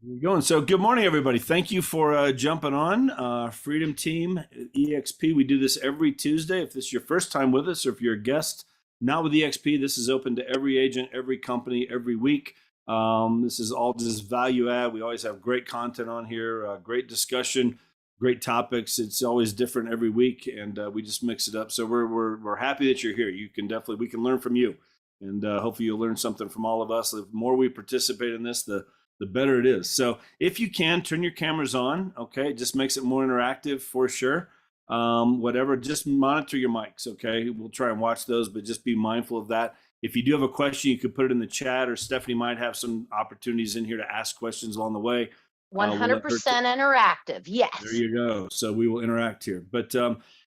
We're going. So, good morning, everybody. Thank you for jumping on. Freedom Team, EXP. We do this every Tuesday. If this is your first time with us, or if you're a guest not with EXP, this is open to every agent, every company, every week. This is all just value add. We always have great content on here, great discussion, great topics. It's always different every week, and we just mix it up. So we're happy that you're here. You can definitely we can learn from you, and hopefully you'll learn something from all of us. The more we participate in this, the better it is. So if you can, turn your cameras on. Okay, it just makes it more interactive for sure. Whatever, just monitor your mics. Okay, we'll try and watch those, but just be mindful of that. If you do have a question, you could put it in the chat, or Stephanie might have some opportunities in here to ask questions along the way. 100% interactive. Yes. There you go. So we will interact here. But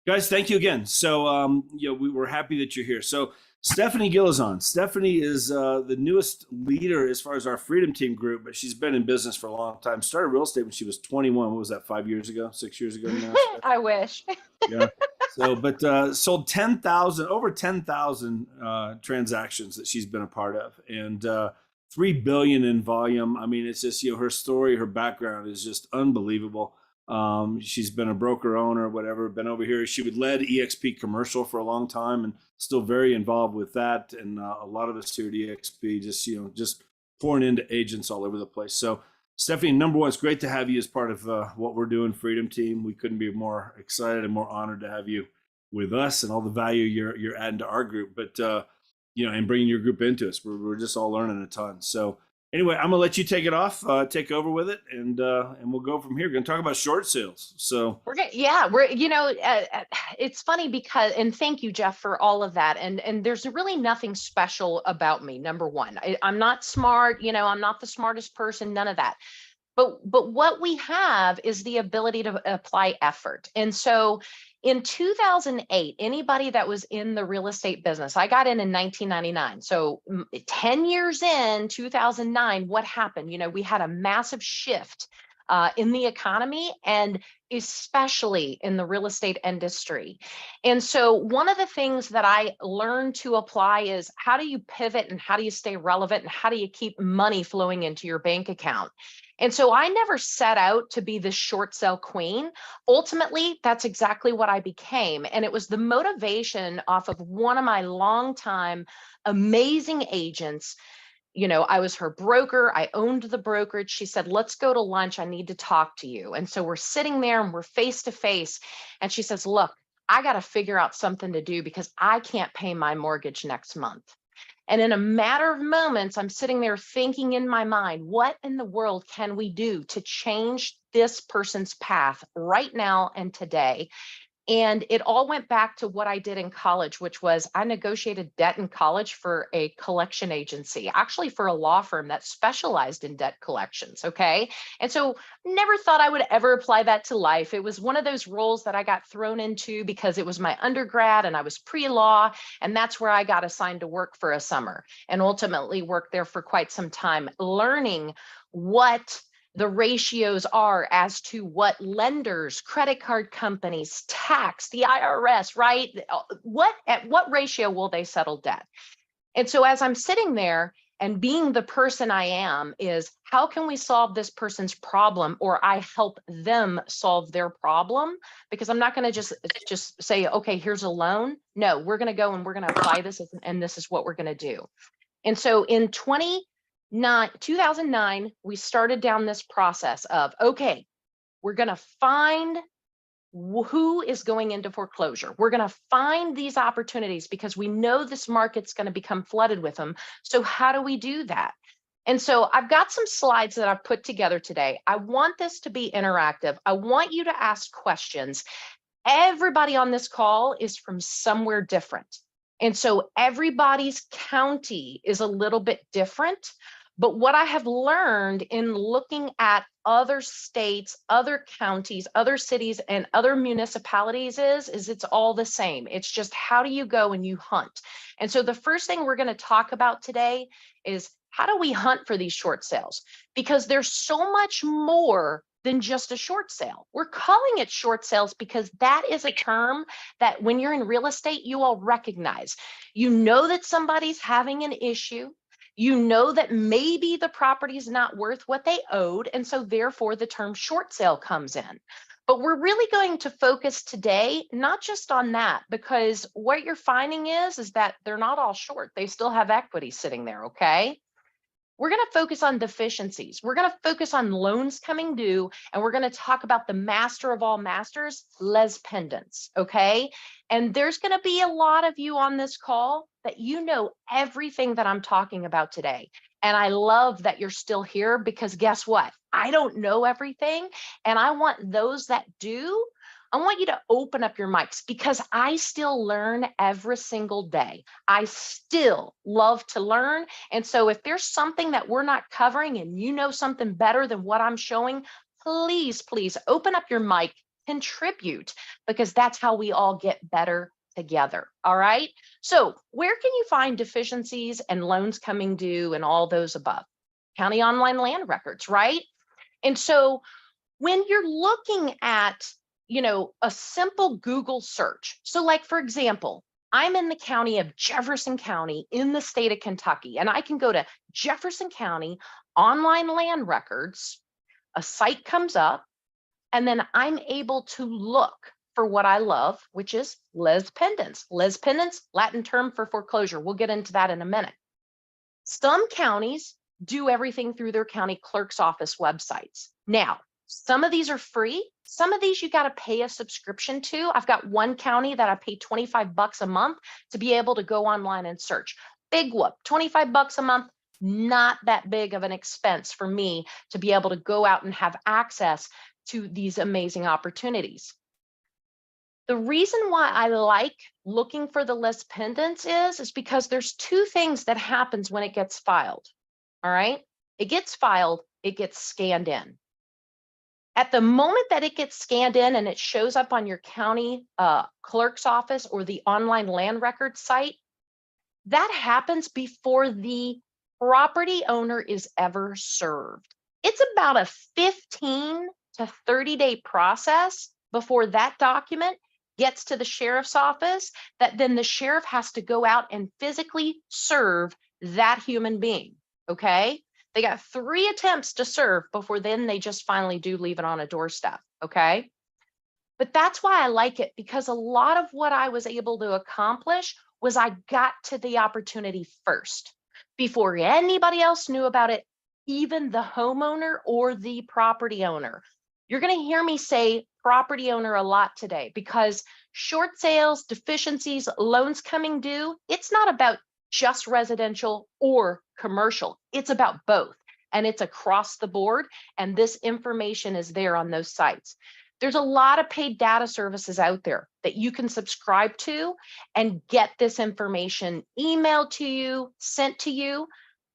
guys, thank you again. So we were happy that you're here. So Stephanie Gilezan. Stephanie is the newest leader as far as our Freedom Team group, but she's been in business for a long time. Started real estate when she was 21. What was that, 5 years ago, 6 years ago now? I wish. Yeah. So, but sold over 10,000 transactions that she's been a part of, and 3 billion in volume. I mean, it's just, her story, her background is just unbelievable. She's been a broker owner, whatever, been over here. She would led EXP commercial for a long time and still very involved with that. And a lot of us here at EXP just pouring into agents all over the place. So Stephanie, number one, it's great to have you as part of what we're doing, Freedom Team. We couldn't be more excited and more honored to have you with us and all the value you're adding to our group. But and bringing your group into us, we're just all learning a ton. So anyway, I'm gonna let you take it off, take over with it, and we'll go from here. We're gonna talk about short sales. So it's funny because, and thank you, Jeff, for all of that. And there's really nothing special about me. Number one, I'm not smart. I'm not the smartest person. None of that. But what we have is the ability to apply effort. And so in 2008, anybody that was in the real estate business, I got in 1999. So 10 years in 2009, what happened? We had a massive shift in the economy, and especially in the real estate industry. And so one of the things that I learned to apply is, how do you pivot, and how do you stay relevant, and how do you keep money flowing into your bank account? And so I never set out to be the short sale queen. Ultimately, that's exactly what I became. And it was the motivation off of one of my longtime amazing agents. I was her broker. I owned the brokerage. She said, let's go to lunch. I need to talk to you. And so we're sitting there and we're face to face. And she says, look, I got to figure out something to do because I can't pay my mortgage next month. And in a matter of moments, I'm sitting there thinking in my mind, what in the world can we do to change this person's path right now and today? And it all went back to what I did in college, which was I negotiated debt in college for a collection agency, actually for a law firm that specialized in debt collections. Okay. And so never thought I would ever apply that to life. It was one of those roles that I got thrown into because it was my undergrad and I was pre-law. And that's where I got assigned to work for a summer, and ultimately worked there for quite some time, learning what the ratios are as to what lenders, credit card companies, tax, the IRS, right? At what ratio will they settle debt? And so as I'm sitting there and being the person I am, is how can we solve this person's problem, or I help them solve their problem? Because I'm not going to just say, okay, here's a loan. No, we're going to go and we're going to apply this, and this is what we're going to do. And so in 2009, we started down this process of, okay, we're going to find who is going into foreclosure. We're going to find these opportunities because we know this market's going to become flooded with them. So how do we do that? And so I've got some slides that I've put together today. I want this to be interactive. I want you to ask questions. Everybody on this call is from somewhere different. And so everybody's county is a little bit different. But what I have learned in looking at other states, other counties, other cities, and other municipalities is it's all the same. It's just, how do you go and you hunt? And so the first thing we're going to talk about today is, how do we hunt for these short sales? Because there's so much more than just a short sale. We're calling it short sales because that is a term that when you're in real estate, you all recognize. You know that somebody's having an issue. You know that maybe the property is not worth what they owed, and so therefore the term short sale comes in. But we're really going to focus today, not just on that, because what you're finding is that they're not all short. They still have equity sitting there, okay? We're going to focus on deficiencies. We're going to focus on loans coming due, and we're going to talk about the master of all masters, Lis Pendens, okay? And there's going to be a lot of you on this call that you know everything that I'm talking about today. And I love that you're still here, because guess what? I don't know everything, and I want those that do, I want you to open up your mics, because I still learn every single day. I still love to learn. And so if there's something that we're not covering and you know something better than what I'm showing, please, please open up your mic, contribute, because that's how we all get better together. All right. So where can you find deficiencies and loans coming due and all those above? County online land records, right? And so when you're looking at, a simple Google search. So like, for example, I'm in the county of Jefferson County in the state of Kentucky, and I can go to Jefferson County online land records, a site comes up, and then I'm able to look for what I love, which is Lis Pendens. Lis Pendens, Latin term for foreclosure. We'll get into that in a minute. Some counties do everything through their county clerk's office websites. Now, some of these are free. Some of these you got to pay a subscription to. I've got one county that I pay $25 a month to be able to go online and search. Big whoop, $25 a month, not that big of an expense for me to be able to go out and have access to these amazing opportunities. The reason why I like looking for the Lis Pendens is because there's two things that happens when it gets filed. All right, it gets filed, it gets scanned in. At the moment that it gets scanned in and it shows up on your county clerk's office or the online land record site, that happens before the property owner is ever served. It's about a 15 to 30-day process before that document gets to the sheriff's office, that then the sheriff has to go out and physically serve that human being, okay? They got 3 attempts to serve before then they just finally do leave it on a doorstep, okay? But that's why I like it, because a lot of what I was able to accomplish was I got to the opportunity first before anybody else knew about it, even the homeowner or the property owner. You're going to hear me say property owner a lot today, because short sales, deficiencies, loans coming due, it's not about just residential or commercial. It's about both, and it's across the board. And this information is there on those sites. There's a lot of paid data services out there that you can subscribe to and get this information emailed to you, sent to you.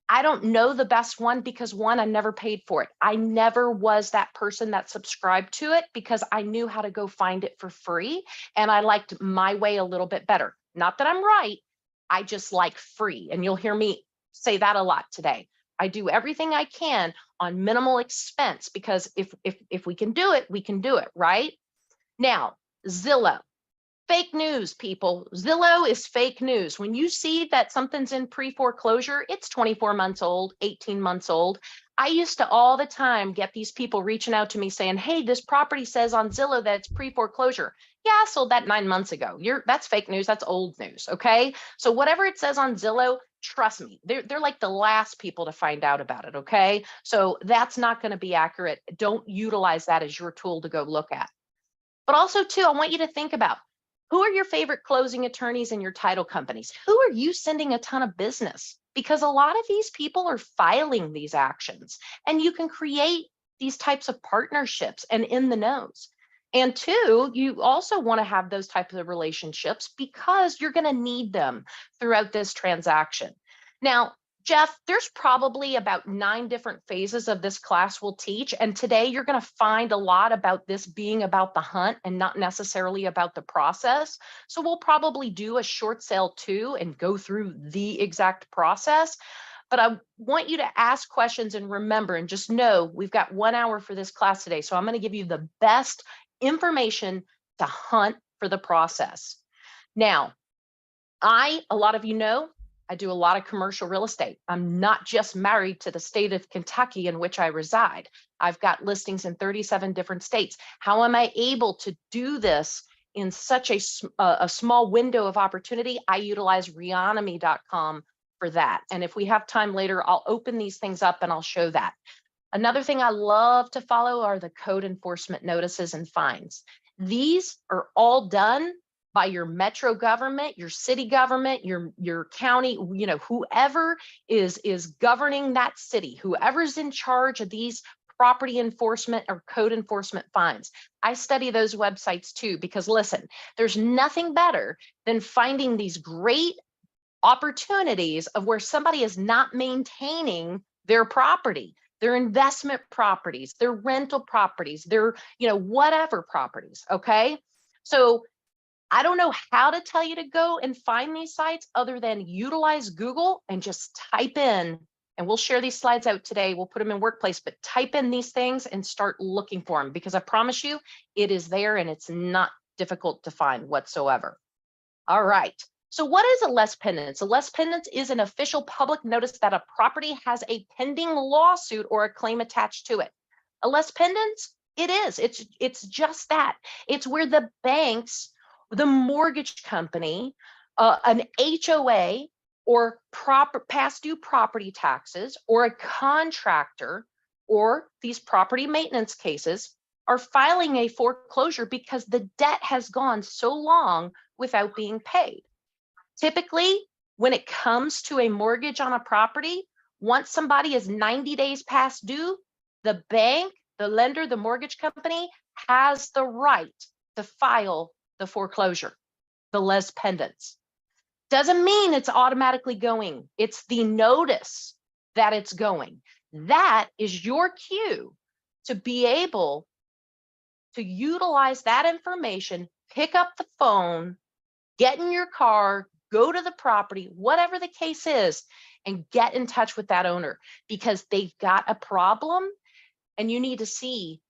I don't know the best one, because one, I never paid for it. I never was that person that subscribed to it, because I knew how to go find it for free. And I liked my way a little bit better. Not that I'm right. I just like free. And you'll hear me say that a lot today. I do everything I can on minimal expense, because if we can do it, we can do it, right? Now, Zillow. Fake news, people. Zillow is fake news. When you see that something's in pre-foreclosure, it's 24 months old, 18 months old. I used to all the time get these people reaching out to me saying, hey, this property says on Zillow that it's pre-foreclosure. Yeah, I sold that 9 months ago. That's fake news. That's old news. Okay. So whatever it says on Zillow, trust me, they're like the last people to find out about it. Okay. So that's not going to be accurate. Don't utilize that as your tool to go look at. But also too, I want you to think about, who are your favorite closing attorneys and your title companies? Who are you sending a ton of business? Because a lot of these people are filing these actions, and you can create these types of partnerships and in the knows. And two, you also want to have those types of relationships, because you're going to need them throughout this transaction. Now, Jeff, there's probably about 9 different phases of this class we'll teach. And today you're going to find a lot about this being about the hunt and not necessarily about the process. So we'll probably do a short sale too and go through the exact process. But I want you to ask questions and remember, and just know we've got 1 hour for this class today. So I'm going to give you the best information to hunt for the process. Now, a lot of you know, I do a lot of commercial real estate. I'm not just married to the state of Kentucky in which I reside. I've got listings in 37 different states. How am I able to do this in such a small window of opportunity? I utilize Reonomy.com for that. And if we have time later, I'll open these things up and I'll show that. Another thing I love to follow are the code enforcement notices and fines. These are all done by your metro government, your city government, your county, whoever is governing that city, whoever's in charge of these property enforcement or code enforcement fines. I study those websites too, because listen, there's nothing better than finding these great opportunities of where somebody is not maintaining their property, their investment properties, their rental properties, their, whatever properties. Okay. So I don't know how to tell you to go and find these sites other than utilize Google and just type in, and we'll share these slides out today. We'll put them in Workplace, but type in these things and start looking for them, because I promise you it is there and it's not difficult to find whatsoever. All right. So what is a Lis Pendens? A Lis Pendens is an official public notice that a property has a pending lawsuit or a claim attached to it. A Lis Pendens, it's just that. It's where the banks, the mortgage company, an HOA, or past due property taxes, or a contractor, or these property maintenance cases are filing a foreclosure because the debt has gone so long without being paid. Typically, when it comes to a mortgage on a property, once somebody is 90 days past due, the bank, the lender, the mortgage company has the right to file the foreclosure, the Lis Pendens. Doesn't mean it's automatically going. It's the notice that it's going. That is your cue to be able to utilize that information, pick up the phone, get in your car, go to the property, whatever the case is, and get in touch with that owner, because they've got a problem and you need to see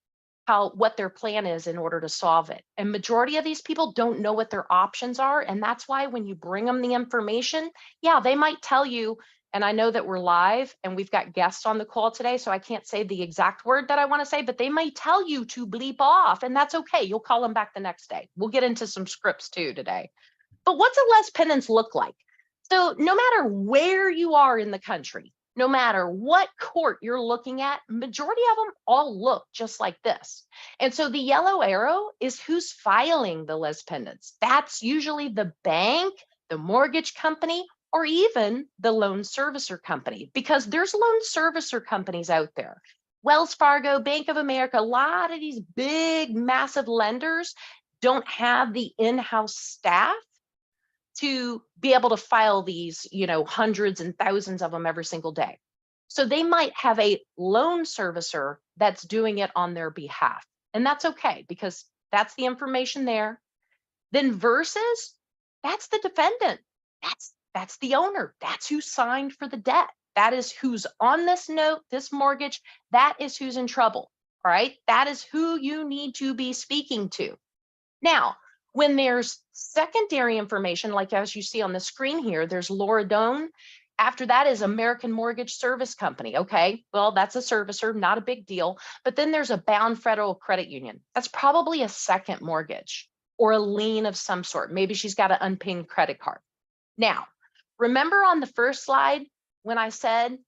what their plan is in order to solve it. And majority of these people don't know what their options are. And that's why when you bring them the information, yeah, they might tell you, and I know that we're live and we've got guests on the call today, so I can't say the exact word that I want to say, but they might tell you to bleep off, and that's okay. You'll call them back the next day. We'll get into some scripts too today. But what's a Lis Pendens look like? So no matter where you are in the country, no matter what court you're looking at, majority of them all look just like this. And so the yellow arrow is who's filing the Lis Pendens. That's usually the bank, the mortgage company, or even the loan servicer company, because there's loan servicer companies out there. Wells Fargo, Bank of America, a lot of these big, massive lenders don't have the in-house staff to be able to file these, hundreds and thousands of them every single day. So they might have a loan servicer that's doing it on their behalf. And that's okay, because that's the information there. Then versus, that's the defendant. That's the owner. That's who signed for the debt. That is who's on this note, this mortgage. That is who's in trouble. All right. That is who you need to be speaking to. Now, when there's secondary information, like as you see on the screen here, there's Laura Doan. After that is American Mortgage Service Company. Okay, well, that's a servicer, not a big deal. But then there's a Bound Federal Credit Union. That's probably a second mortgage or a lien of some sort. Maybe she's got an unpaid credit card. Now, remember on the first slide when I said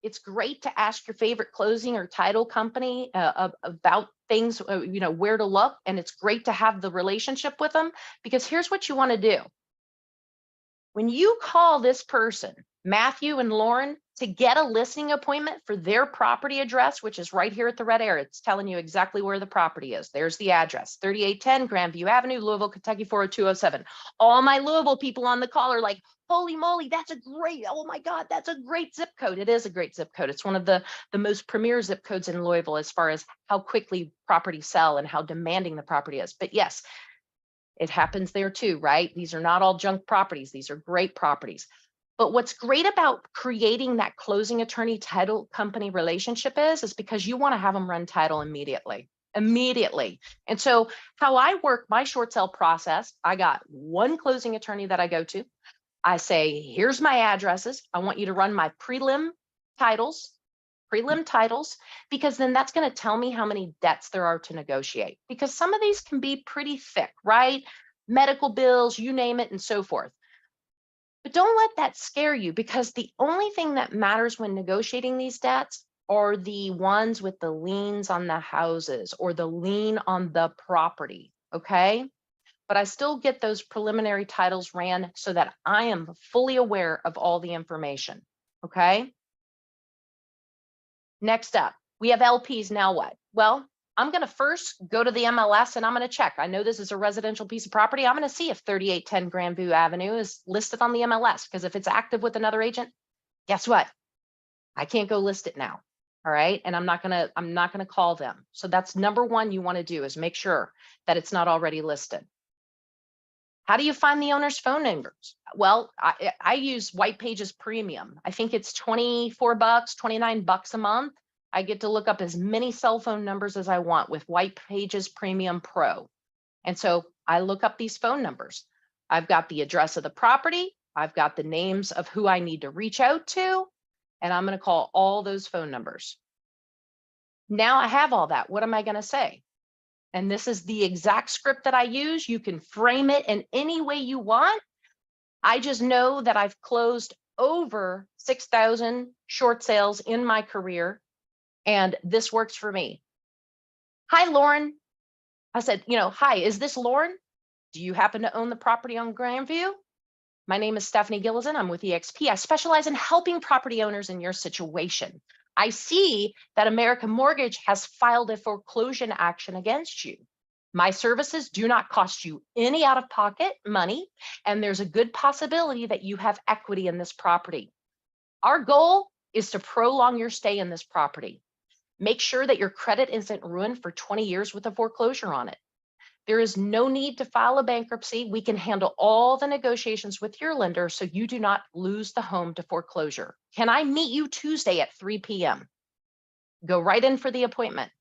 it's great to ask your favorite closing or title company about things, where to look, and it's great to have the relationship with them, because here's what you want to do. When you call this person, Matthew and Lauren, to get a listing appointment for their property address, which is right here at the red arrow, it's telling you exactly where the property is. There's the address, 3810 Grandview Avenue, Louisville, Kentucky, 40207. All my Louisville people on the call are like, holy moly, oh my God, that's a great zip code. It is a great zip code. It's one of the most premier zip codes in Louisville as far as how quickly properties sell and how demanding the property is. But yes, it happens there too, right? These are not all junk properties. These are great properties. But what's great about creating that closing attorney title company relationship is because you want to have them run title immediately. And so how I work my short sale process, I got one closing attorney that I go to. I say, here's my addresses. I want you to run my titles, prelim titles, because then that's going to tell me how many debts there are to negotiate, because some of these can be pretty thick, right? Medical bills, you name it, and so forth. But don't let that scare you, because the only thing that matters when negotiating these debts are the ones with the liens on the houses or the lien on the property, okay? But I still get those preliminary titles ran so that I am fully aware of all the information, okay? Next up, we have LPs. Now what? Well, I'm going to first go to the MLS and I'm going to check. I know this is a residential piece of property. I'm going to see if 3810 Grandview Avenue is listed on the MLS, because if it's active with another agent, guess what? I can't go list it now. All right. And I'm not going to call them. So that's number one you want to do, is make sure that it's not already listed. How do you find the owner's phone numbers? Well, I use White Pages Premium. I think it's $24, $29 a month. I get to look up as many cell phone numbers as I want with White Pages Premium Pro. And so I look up these phone numbers. I've got the address of the property. I've got the names of who I need to reach out to, and I'm going to call all those phone numbers. Now I have all that. What am I going to say? And this is the exact script that I use. You can frame it in any way you want. I just know that I've closed over 6,000 short sales in my career, and this works for me. Hi, Lauren. I said, hi, is this Lauren? Do you happen to own the property on Grandview? My name is Stephanie Gilezan. I'm with EXP. I specialize in helping property owners in your situation. I see that American Mortgage has filed a foreclosure action against you. My services do not cost you any out-of-pocket money, and there's a good possibility that you have equity in this property. Our goal is to prolong your stay in this property. Make sure that your credit isn't ruined for 20 years with a foreclosure on it. There is no need to file a bankruptcy. We can handle all the negotiations with your lender so you do not lose the home to foreclosure. Can I meet you Tuesday at 3 p.m.? Go right in for the appointment.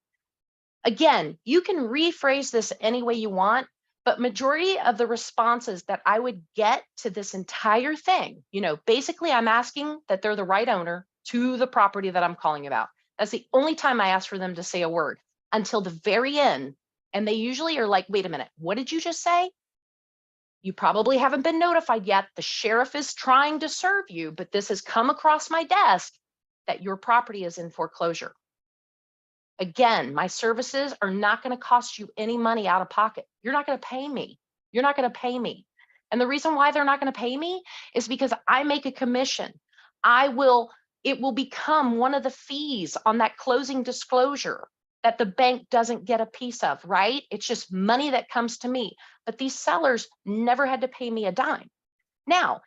Again, you can rephrase this any way you want, but majority of the responses that I would get to this entire thing, basically I'm asking that they're the right owner to the property that I'm calling about. That's the only time I ask for them to say a word, until the very end. And they usually are like, wait a minute, what did you just say? You probably haven't been notified yet. The sheriff is trying to serve you, but this has come across my desk that your property is in foreclosure. Again, my services are not going to cost you any money out of pocket. You're not going to pay me. You're not going to pay me. And the reason why they're not going to pay me is because I make a commission. It will become one of the fees on that closing disclosure that the bank doesn't get a piece of, right? It's just money that comes to me. But these sellers never had to pay me a dime. Now,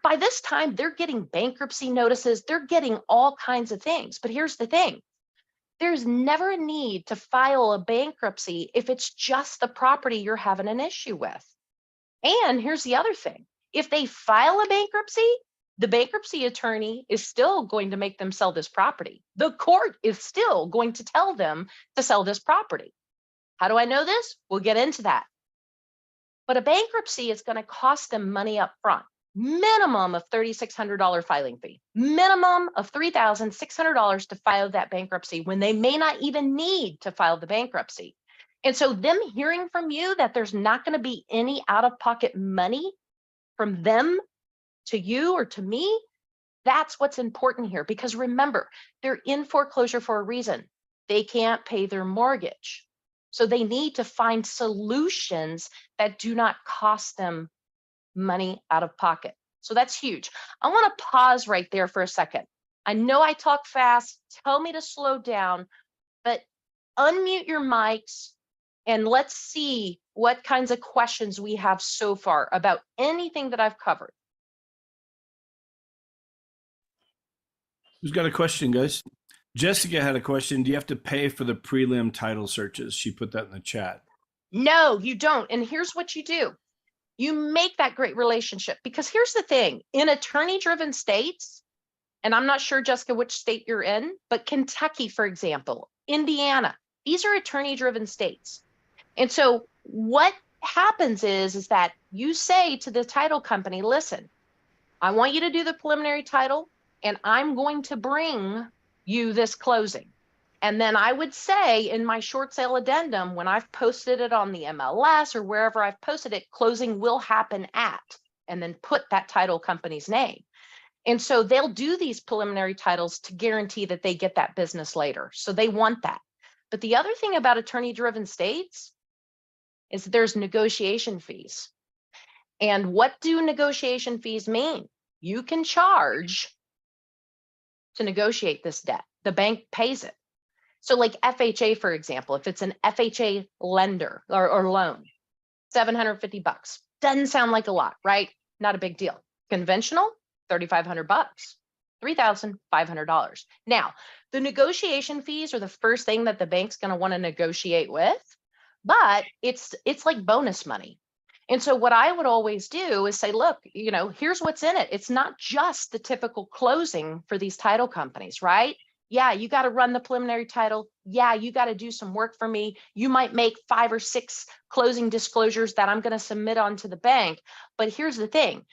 by this time, they're getting bankruptcy notices. They're getting all kinds of things. But here's the thing. There's never a need to file a bankruptcy if it's just the property you're having an issue with. And here's the other thing. If they file a bankruptcy, the bankruptcy attorney is still going to make them sell this property. The court is still going to tell them to sell this property. How do I know this? We'll get into that. But a bankruptcy is going to cost them money up front. Minimum of $3,600 filing fee. Minimum of $3,600 to file that bankruptcy when they may not even need to file the bankruptcy. And so them hearing from you that there's not going to be any out-of-pocket money from them to you or to me, that's what's important here. Because remember, they're in foreclosure for a reason. They can't pay their mortgage. So they need to find solutions that do not cost them money out of pocket. So that's huge. I want to pause right there for a second. I know I talk fast. Tell me to slow down, but unmute your mics and let's see what kinds of questions we have so far about anything that I've covered. Who's got a question, guys? Jessica had a question. Do you have to pay for the prelim title searches? She put that in the chat. No, you don't. And here's what you do. You make that great relationship, because here's the thing. In attorney-driven states, and I'm not sure, Jessica, which state you're in, but Kentucky, for example, Indiana, these are attorney-driven states. And so what happens is that you say to the title company, listen, I want you to do the preliminary title, and I'm going to bring you this closing. And then I would say in my short sale addendum, when I've posted it on the MLS or wherever I've posted it, closing will happen at, and then put that title company's name. And so they'll do these preliminary titles to guarantee that they get that business later. So they want that. But the other thing about attorney-driven states is there's negotiation fees. And what do negotiation fees mean? You can charge to negotiate this debt. The bank pays it. So like FHA, for example, if it's an FHA lender or loan, $750. Doesn't sound like a lot, right? Not a big deal. Conventional, $3,500, $3,500. Now, the negotiation fees are the first thing that the bank's going to want to negotiate with, but it's like bonus money. And so what I would always do is say, look, here's what's in it. It's not just the typical closing for these title companies, right? Yeah, you got to run the preliminary title. Yeah, you got to do some work for me. You might make 5 or 6 closing disclosures that I'm going to submit onto the bank. But here's the thing.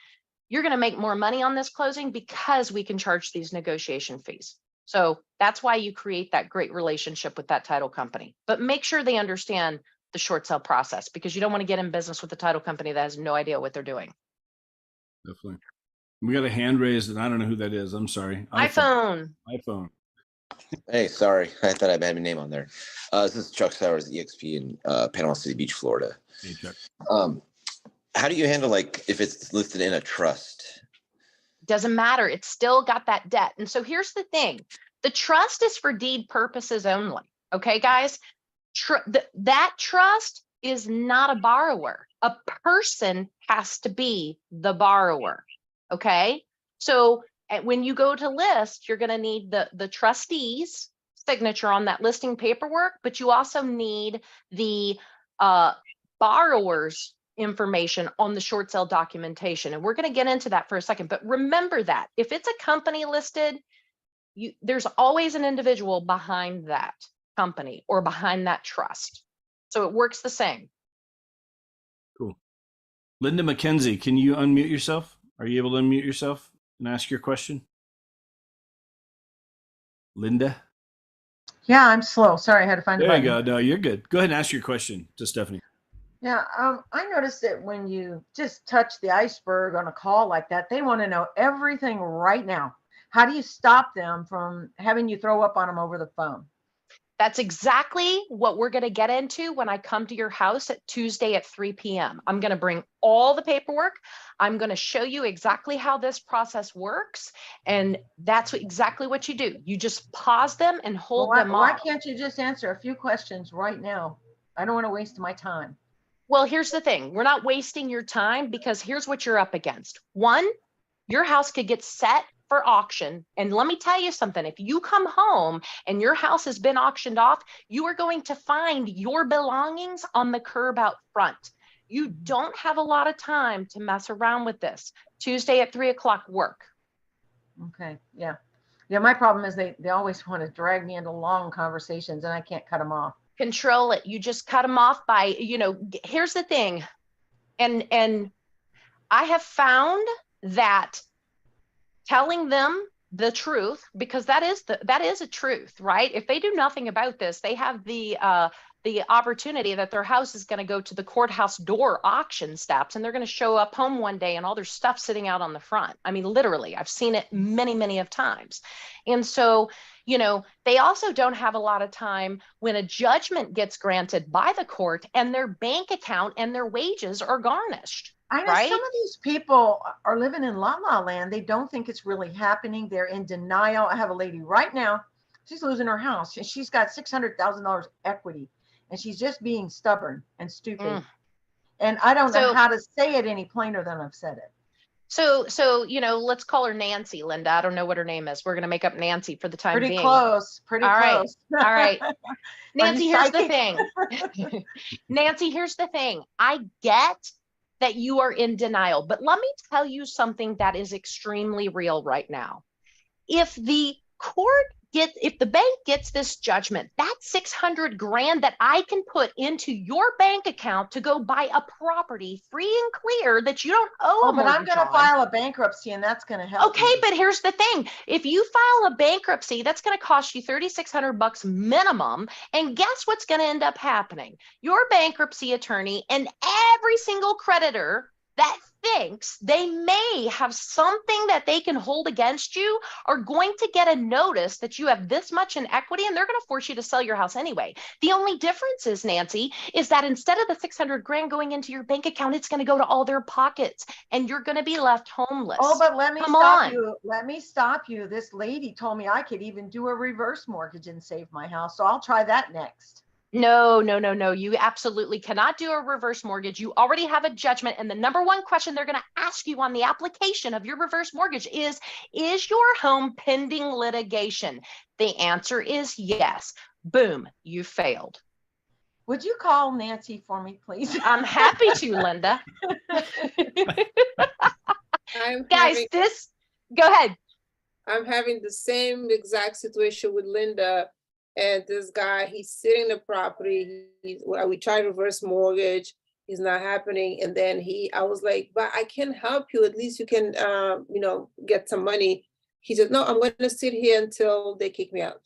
You're going to make more money on this closing because we can charge these negotiation fees. So that's why you create that great relationship with that title company. But make sure they understand the short sale process, because you don't want to get in business with a title company that has no idea what they're doing. Definitely. We got a hand raised, and I don't know who that is. I'm sorry. iPhone. Hey, sorry. I thought I had my name on there. This is Chuck Sowers, EXP in Panama City Beach, Florida. Hey, Chuck. How do you handle, like, if it's listed in a trust? Doesn't matter. It's still got that debt. And so here's the thing. The trust is for deed purposes only. Okay, guys? That trust is not a borrower. A person has to be the borrower. Okay? So when you go to list, you're going to need the trustee's signature on that listing paperwork, but you also need the borrower's information on the short sale documentation. And we're going to get into that for a second. But remember that if it's a company listed, there's always an individual behind that company or behind that trust. So it works the same. Cool. Linda McKenzie, can you unmute yourself? Are you able to unmute yourself and ask your question? Linda? Yeah, I'm slow. Sorry, I had to find the There you button. go. No, you're good. Go ahead and ask your question to Stephanie. Yeah, I noticed that when you just touch the iceberg on a call like that, they want to know everything right now. How do you stop them from having you throw up on them over the phone? That's exactly what we're going to get into when I come to your house at Tuesday at 3 p.m. I'm going to bring all the paperwork. I'm going to show you exactly how this process works. And that's exactly what you do. You just pause them and hold them Why off. can't you just answer a few questions right now? I don't want to waste my time. Well, here's the thing. We're not wasting your time, because here's what you're up against. One, your house could get set for auction. And let me tell you something. If you come home and your house has been auctioned off, you are going to find your belongings on the curb out front. You don't have a lot of time to mess around with this. Tuesday at 3 o'clock work. Okay, yeah. Yeah, my problem is they always want to drag me into long conversations and I can't cut them off. Control it. You just cut them off by, here's the thing. And I have found that telling them the truth, because that is a truth, right? If they do nothing about this, they have the opportunity that their house is going to go to the courthouse door auction steps, and they're going to show up home one day and all their stuff sitting out on the front. I mean, literally, I've seen it many, many of times. And so, they also don't have a lot of time when a judgment gets granted by the court and their bank account and their wages are garnished. I know right? some of these people are living in la la land. They don't think it's really happening. They're in denial. I have a lady right now. She's losing her house. She's got $600,000 equity, and she's just being stubborn and stupid. And I don't know how to say it any plainer than I've said it. So, let's call her Nancy, Linda. I don't know what her name is. We're going to make up Nancy for the time being. Pretty close. All right. Nancy, here's the thing. Nancy, here's the thing. I get that you are in denial, but let me tell you something that is extremely real right now. If the court if the bank gets this judgment, that's 600 grand that I can put into your bank account to go buy a property free and clear that you don't owe a Oh, but I'm mortgage going to on. file a bankruptcy and that's going to help Okay, me. but here's the thing. If you file a bankruptcy, that's going to cost you $3,600 minimum. And guess what's going to end up happening? Your bankruptcy attorney and every single creditor that thinks they may have something that they can hold against you are going to get a notice that you have this much in equity, and they're going to force you to sell your house anyway. The only difference is, Nancy, is that instead of the 600 grand going into your bank account, it's going to go to all their pockets and you're going to be left homeless. Oh, but let me Come stop on. you. Let me stop you. This lady told me I could even do a reverse mortgage and save my house. So I'll try that next. No. You absolutely cannot do a reverse mortgage. You already have a judgment. And the number one question they're going to ask you on the application of your reverse mortgage is your home pending litigation? The answer is yes. Boom, you failed. Would you call Nancy for me, please? I'm happy to, Linda. Guys, go ahead. I'm having the same exact situation with Linda. And this guy, he's sitting in the property. We tried reverse mortgage. It's not happening. And then I was like, but I can help you. At least you can, get some money. He said, no, I'm going to sit here until they kick me out.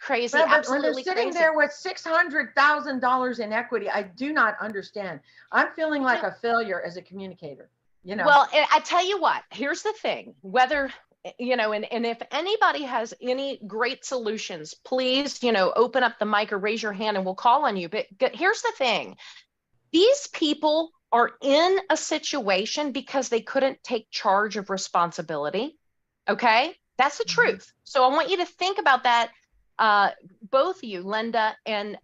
Crazy, But when absolutely they're sitting crazy. there with $600,000 in equity, I do not understand. I'm feeling like a failure as a communicator. Well, I tell you what, here's the thing, whether, and if anybody has any great solutions, please, open up the mic or raise your hand and we'll call on you. But here's the thing. These people are in a situation because they couldn't take charge of responsibility. Okay. That's the truth. So I want you to think about that. Both of you, Linda and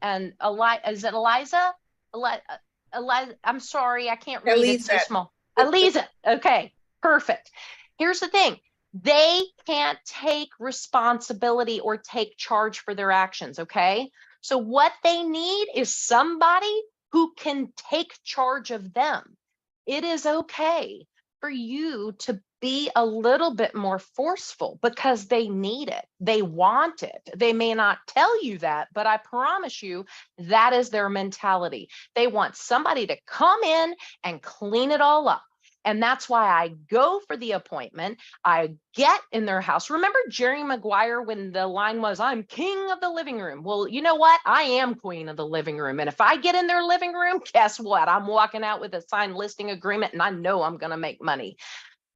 is it Eliza? Eliza, I'm sorry, I can't read it so small. Eliza. Okay, perfect. Here's the thing. They can't take responsibility or take charge for their actions, okay? So what they need is somebody who can take charge of them. It is okay for you to be a little bit more forceful because they need it. They want it. They may not tell you that, but I promise you that is their mentality. They want somebody to come in and clean it all up. And that's why I go for the appointment. I get in their house. Remember Jerry Maguire when the line was, I'm king of the living room. Well, you know what? I am queen of the living room. And if I get in their living room, guess what? I'm walking out with a signed listing agreement and I know I'm going to make money.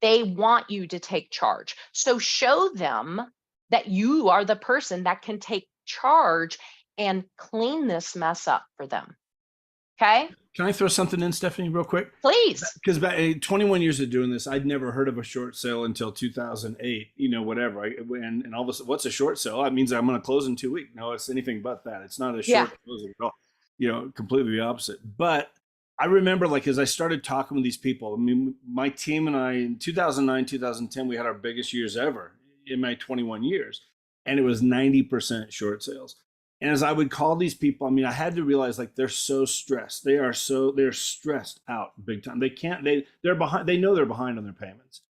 They want you to take charge. So show them that you are the person that can take charge and clean this mess up for them. Okay. Can I throw something in, Stephanie, real quick? Please. Because back 21 years of doing this, I'd never heard of a short sale until 2008, whatever. And all of a sudden, what's a short sale? That means I'm going to close in 2 weeks. No, it's anything but that. It's not a short closing at all, completely the opposite. But I remember, as I started talking with these people, I mean, my team and I in 2009, 2010, we had our biggest years ever in my 21 years. And it was 90% short sales. And as I would call these people, I mean, I had to realize they're so stressed. They're stressed out big time. They're behind. They know they're behind on their payments.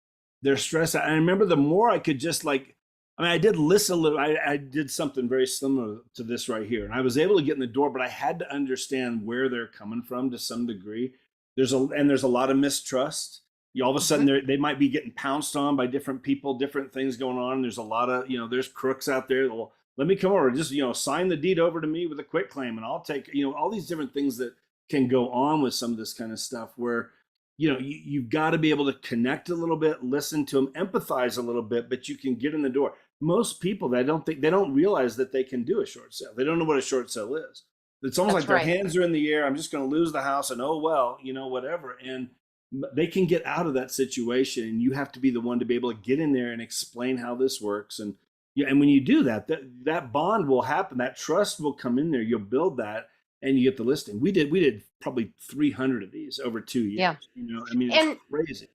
They're stressed out. And I remember the more I could just I did list a little, I did something very similar to this right here. And I was able to get in the door, but I had to understand where they're coming from to some degree. There's a lot of mistrust. All of a sudden they might be getting pounced on by different people, different things going on. There's a lot of, there's crooks out there that will, let me come over, just, sign the deed over to me with a quick claim and I'll take, all these different things that can go on with some of this kind of stuff where, you've got to be able to connect a little bit, listen to them, empathize a little bit, but you can get in the door. Most people, they don't realize that they can do a short sale. They don't know what a short sale is. It's almost like their hands are in the air. I'm just going to lose the house and oh, well, whatever. And they can get out of that situation and you have to be the one to be able to get in there and explain how this works. And when you do that, that bond will happen. That trust will come in there. You'll build that and you get the listing. We did probably 300 of these over 2 years. Yeah. It's crazy.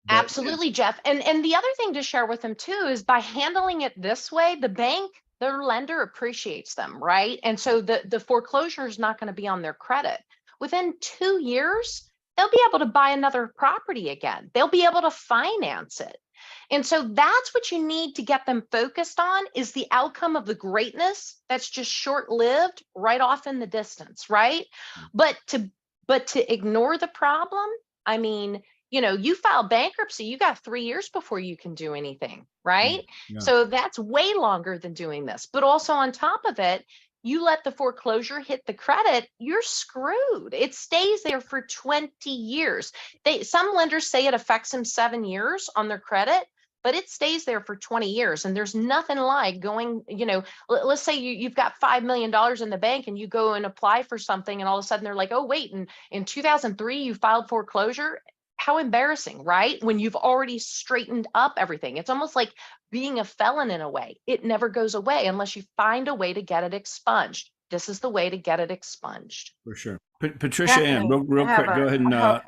But, absolutely, Jeff. And the other thing to share with them too is by handling it this way, the bank, their lender appreciates them, right? And so the foreclosure is not going to be on their credit. Within 2 years, they'll be able to buy another property again. They'll be able to finance it. And so that's what you need to get them focused on, is the outcome of the greatness that's just short-lived right off in the distance, right? But to ignore the problem, I mean, you know, you file bankruptcy, you got 3 years before you can do anything, right? Yeah. So that's way longer than doing this. But also on top of it, you let the foreclosure hit the credit, you're screwed. It stays there for 20 years. Some lenders say it affects them 7 years on their credit, but it stays there for 20 years. And there's nothing like going, you know, let's say you've got $5 million in the bank and you go and apply for something and all of a sudden they're like, oh, wait, in 2003, you filed foreclosure. How embarrassing, right? When you've already straightened up everything. It's almost like being a felon in a way. It never goes away unless you find a way to get it expunged. This is the way to get it expunged. For sure. Patricia Ann, Stephanie, real I have quick, go ahead and, I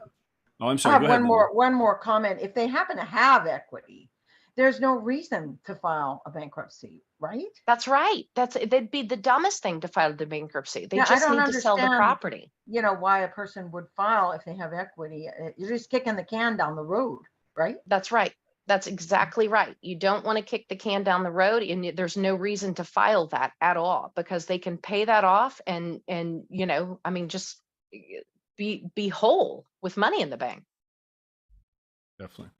oh, I'm I sorry, have go ahead. one more comment. If they happen to have equity, there's no reason to file a bankruptcy, right? That's right. That'd be the dumbest thing to file the bankruptcy. They Yeah, I just don't need to sell the understand, property. you know, why a person would file if they have equity. You're just kicking the can down the road, right? That's right. That's exactly right. You don't want to kick the can down the road, and there's no reason to file that at all, because they can pay that off and you know, I mean, just be whole with money in the bank. Definitely.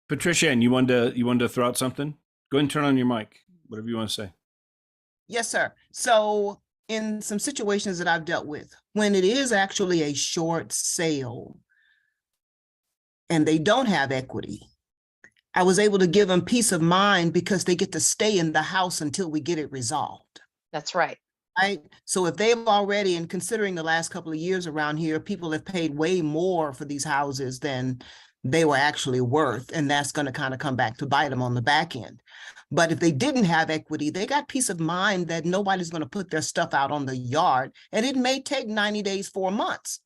Patricia Ann, you wanted to throw out something? Go ahead and turn on your mic, whatever you want to say. Yes, sir. So in some situations that I've dealt with, when it is actually a short sale and they don't have equity, I was able to give them peace of mind because they get to stay in the house until we get it resolved. That's right. Right. So if they've already, and considering the last couple of years around here, people have paid way more for these houses than they were actually worth. And that's going to kind of come back to bite them on the back end. But if they didn't have equity, they got peace of mind that nobody's going to put their stuff out on the yard. And it may take 90 days, 4 months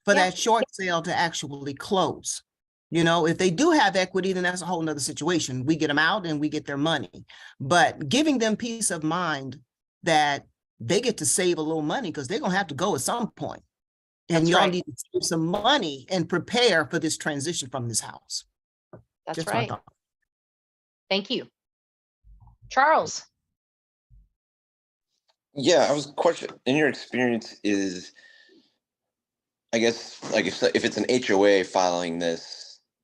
for that short sale to actually close. You know, if they do have equity, then that's a whole nother situation. We get them out and we get their money. But giving them peace of mind that they get to save a little money, because they're going to have to go at some point. And y'all need to save some money and prepare for this transition from this house. That's Just right. Thank you. Charles. Yeah, I was questioning, in your experience, is, I guess, like if it's an HOA filing this,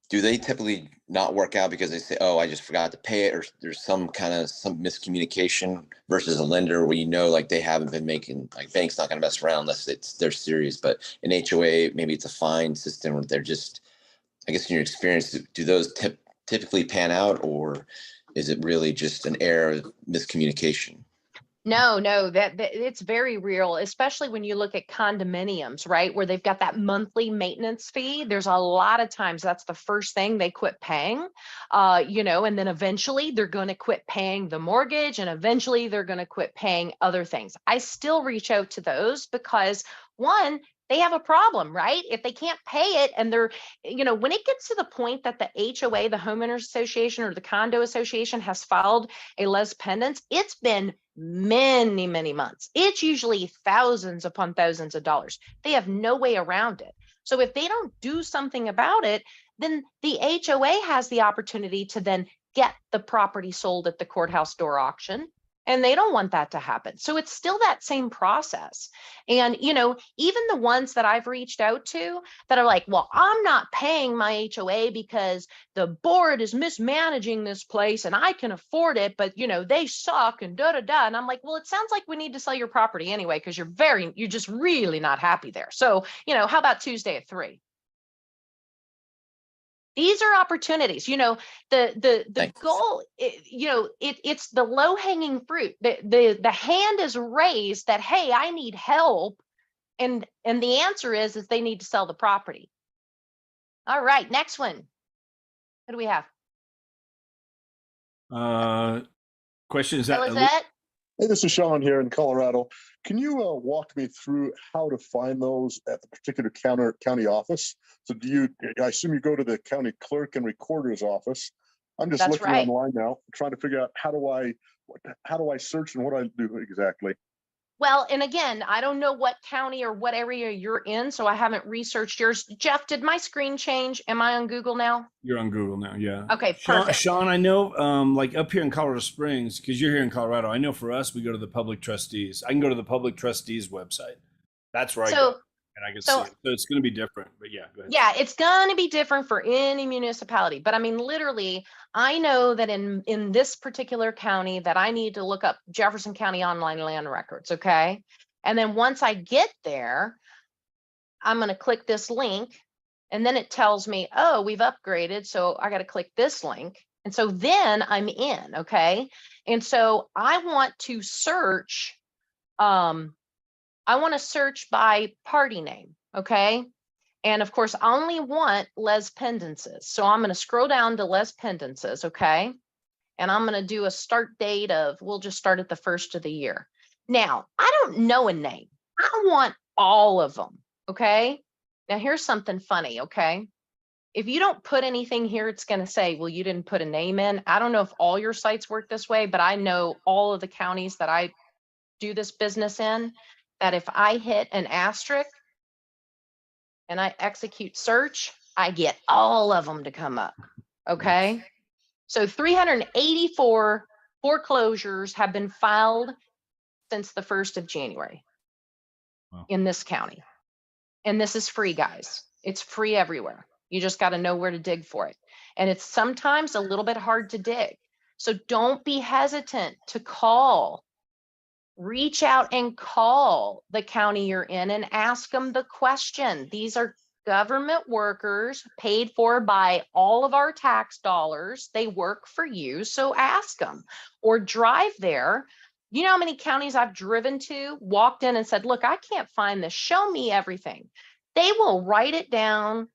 do they typically not work out because they say, oh, I just forgot to pay it, or there's some miscommunication versus a lender where, you know, like they haven't been making, like, bank's not going to mess around unless they're serious. But in HOA, maybe it's a fine system where they're just, I guess in your experience, do those typically pan out, or is it really just an error of miscommunication? No, that it's very real, especially when you look at condominiums, right? Where they've got that monthly maintenance fee. There's a lot of times that's the first thing they quit paying, you know, and then eventually they're going to quit paying the mortgage, and eventually they're going to quit paying other things. I still reach out to those because, one, they have a problem, right? If they can't pay it, and they're, you know, when it gets to the point that the HOA, the homeowners association, or the condo association has filed a Lis Pendens, it's been many, many months. It's usually thousands upon thousands of dollars. They have no way around it. So if they don't do something about it, then the HOA has the opportunity to then get the property sold at the courthouse door auction. And they don't want that to happen. So it's still that same process. And, you know, even the ones that I've reached out to that are like, well, I'm not paying my HOA because the board is mismanaging this place and I can afford it, but, you know, they suck and da da da. And I'm like, well, it sounds like we need to sell your property anyway, because you're just really not happy there. So, you know, how about Tuesday at 3? These are opportunities, you know, the goal, you know, it's the low hanging fruit. The hand is raised that, hey, I need help. And the answer is they need to sell the property. All right, next one. What do we have? Questions? Hey, this is Sean here in Colorado. Can you walk me through how to find those at the particular county office? So I assume you go to the county clerk and recorder's office. I'm just looking online now, trying to figure out how do I search and what do I do exactly? Well, and again, I don't know what county or what area you're in, so I haven't researched yours. Jeff, did my screen change? Am I on Google now? You're on Google now, yeah. Okay, Sean, perfect. Sean, I know, like up here in Colorado Springs, because you're here in Colorado, I know for us, we go to the public trustees. I can go to the public trustees website. That's where I go, and I can see it. So it's going to be different, but yeah, go ahead. Yeah, it's going to be different for any municipality. But I mean, literally, I know that in this particular county that I need to look up Jefferson County online land records, okay? And then once I get there, I'm going to click this link, and then it tells me, oh, we've upgraded, so I got to click this link. And so then I'm in, okay? And so I want to search, I want to search by party name, okay? And of course, I only want Lis Pendens. So I'm going to scroll down to Lis Pendens, okay? And I'm going to do a start date of, we'll just start at the first of the year. Now, I don't know a name. I want all of them, okay? Now, here's something funny, okay? If you don't put anything here, it's going to say, well, you didn't put a name in. I don't know if all your sites work this way, but I know all of the counties that I do this business in, that if I hit an asterisk and I execute search, I get all of them to come up, okay? So 384 foreclosures have been filed since the 1st of January in this county. And this is free, guys. It's free everywhere. You just got to know where to dig for it. And it's sometimes a little bit hard to dig. So don't be hesitant to call. Reach out and call the county you're in and ask them the question. These are government workers paid for by all of our tax dollars. They work for you, so ask them. Or drive there. You know how many counties I've driven to, walked in and said, look, I can't find this. Show me everything. They will write it down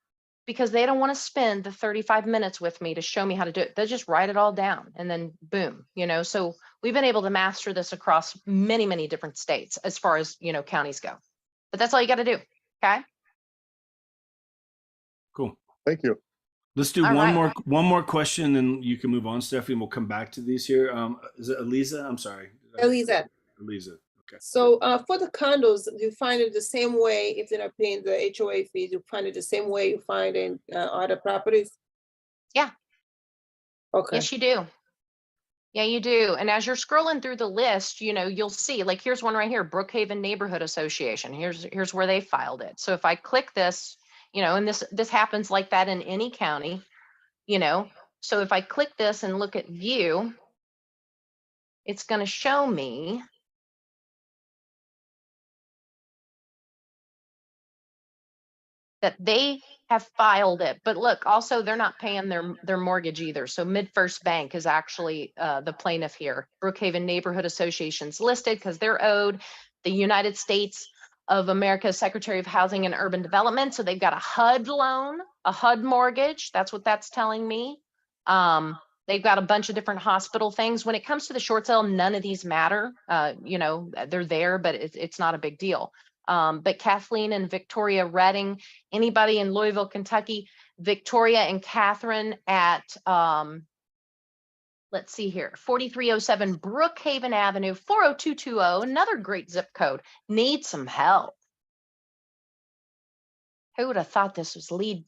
because they don't want to spend the 35 minutes with me to show me how to do it. They'll just write it all down and then boom, you know. So we've been able to master this across many, many different states as far as, you know, counties go. But that's all you got to do. Okay. Cool. Thank you. Let's do All right. one more question, then you can move on, Stephanie, and we'll come back to these here. Is it Eliza? I'm sorry. Eliza. Eliza. Okay. So for the condos, you find it the same way if they're not paying the HOA fees, you find it the same way you find in other properties? Yeah. Okay. Yes, you do. Yeah, you do. And as you're scrolling through the list, you know, you'll see, like, here's one right here, Brookhaven Neighborhood Association. Here's where they filed it. So if I click this, you know, and this happens like that in any county, you know. So if I click this and look at view, it's going to show me that they have filed it. But look, also they're not paying their mortgage either. So MidFirst Bank is actually the plaintiff here. Brookhaven Neighborhood Association's listed because they're owed the United States of America's Secretary of Housing and Urban Development. So they've got a HUD loan, a HUD mortgage. That's what that's telling me. They've got a bunch of different hospital things. When it comes to the short sale, none of these matter. You know, they're there, but it's not a big deal. But Kathleen and Victoria Redding, anybody in Louisville, Kentucky, Victoria and Catherine at, let's see here, 4307 Brookhaven Avenue, 40220, another great zip code, need some help. Who would have thought this was lead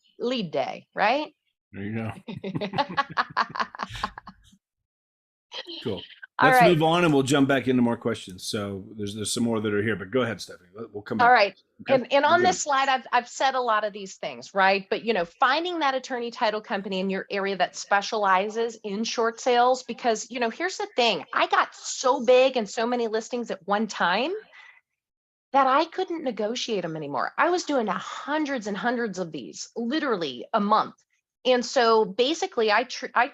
day, right? There you go. Cool. All Let's right. move on and we'll jump back into more questions. So there's some more that are here, but go ahead, Stephanie. We'll come back. All right. Okay. And on Good. this slide, I've said a lot of these things, right? But, you know, finding that attorney title company in your area that specializes in short sales, because, you know, here's the thing. I got so big and so many listings at one time that I couldn't negotiate them anymore. I was doing hundreds and hundreds of these, literally a month. And so basically I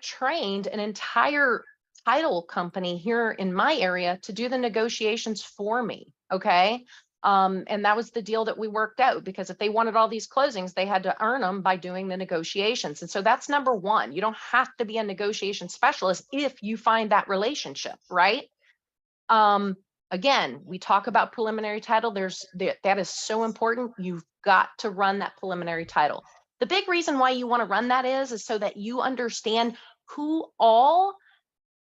trained an entire title company here in my area to do the negotiations for me. Okay. And that was the deal that we worked out, because if they wanted all these closings, they had to earn them by doing the negotiations. And so that's number one. You don't have to be a negotiation specialist if you find that relationship, right? Again, we talk about preliminary title. That is so important. You've got to run that preliminary title. The big reason why you want to run that is so that you understand who all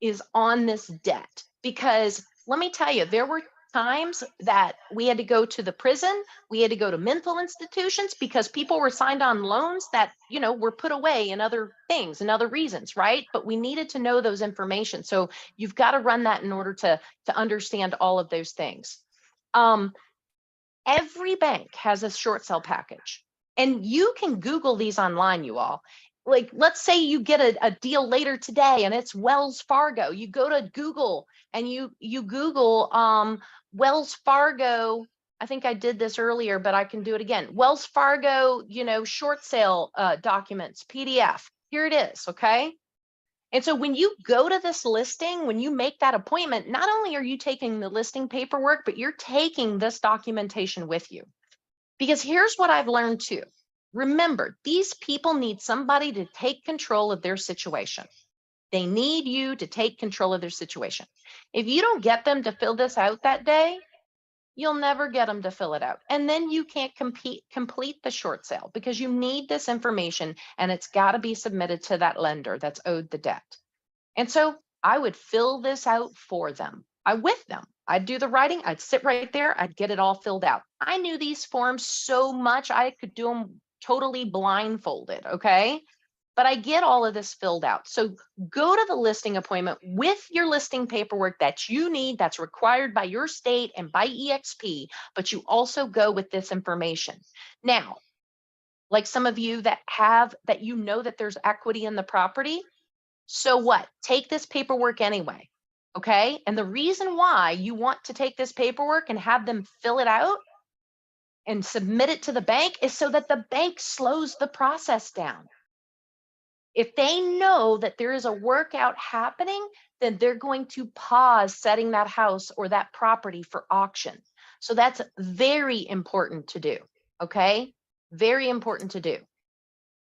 is on this debt. Because let me tell you, there were times that we had to go to the prison, we had to go to mental institutions because people were signed on loans that, you know, were put away in other things and other reasons, right? But we needed to know those information. So you've got to run that in order to understand all of those things. Every bank has a short sale package, and you can Google these online, you all. Like, let's say you get a deal later today and it's Wells Fargo. You go to Google and you Google Wells Fargo. I think I did this earlier, but I can do it again. Wells Fargo, you know, short sale documents, PDF. Here it is, okay? And so when you go to this listing, when you make that appointment, not only are you taking the listing paperwork, but you're taking this documentation with you. Because here's what I've learned too. Remember, these people need somebody to take control of their situation. They need you to take control of their situation. If you don't get them to fill this out that day, you'll never get them to fill it out. And then you can't complete the short sale because you need this information and it's got to be submitted to that lender that's owed the debt. And so I would fill this out for them. With them. I'd do the writing. I'd sit right there. I'd get it all filled out. I knew these forms so much I could do them totally blindfolded. Okay. But I get all of this filled out. So go to the listing appointment with your listing paperwork that you need, that's required by your state and by EXP, but you also go with this information. Now, like some of you that you know that there's equity in the property, so what? Take this paperwork anyway, okay? And the reason why you want to take this paperwork and have them fill it out and submit it to the bank is so that the bank slows the process down. If they know that there is a workout happening, then they're going to pause setting that house or that property for auction. So that's very important to do, okay? Very important to do.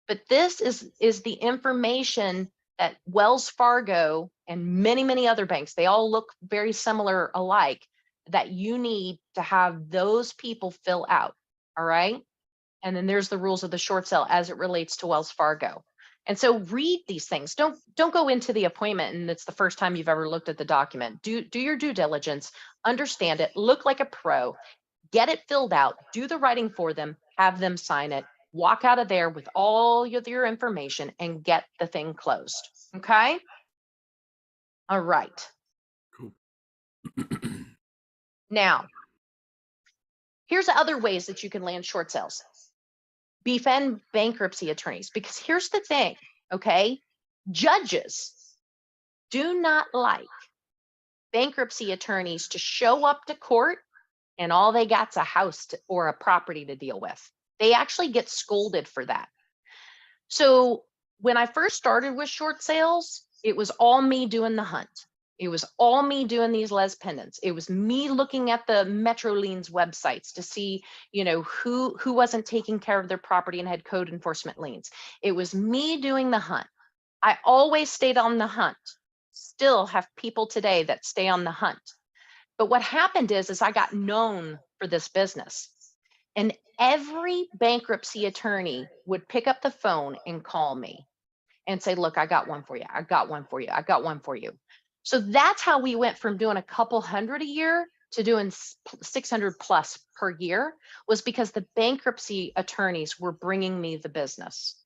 But this is the information that Wells Fargo and many, many other banks, they all look very similar alike, that you need to have those people fill out, all right? And then there's the rules of the short sale as it relates to Wells Fargo. And so read these things. Don't go into the appointment and it's the first time you've ever looked at the document. Do your due diligence, understand it, look like a pro, get it filled out, do the writing for them, have them sign it, walk out of there with all your information and get the thing closed. Okay? All right. Cool. Now, here's other ways that you can land short sales. Befriend bankruptcy attorneys, because here's the thing, okay? Judges do not like bankruptcy attorneys to show up to court and all they got's a house or a property to deal with. They actually get scolded for that. So when I first started with short sales, it was all me doing the hunt. It was all me doing these Lis Pendens. It was me looking at the Metro Liens websites to see, you know, who wasn't taking care of their property and had code enforcement liens. It was me doing the hunt. I always stayed on the hunt. Still have people today that stay on the hunt. But what happened is I got known for this business. And every bankruptcy attorney would pick up the phone and call me and say, look, I got one for you. I got one for you. I got one for you. So that's how we went from doing a couple hundred a year to doing 600 plus per year, was because the bankruptcy attorneys were bringing me the business.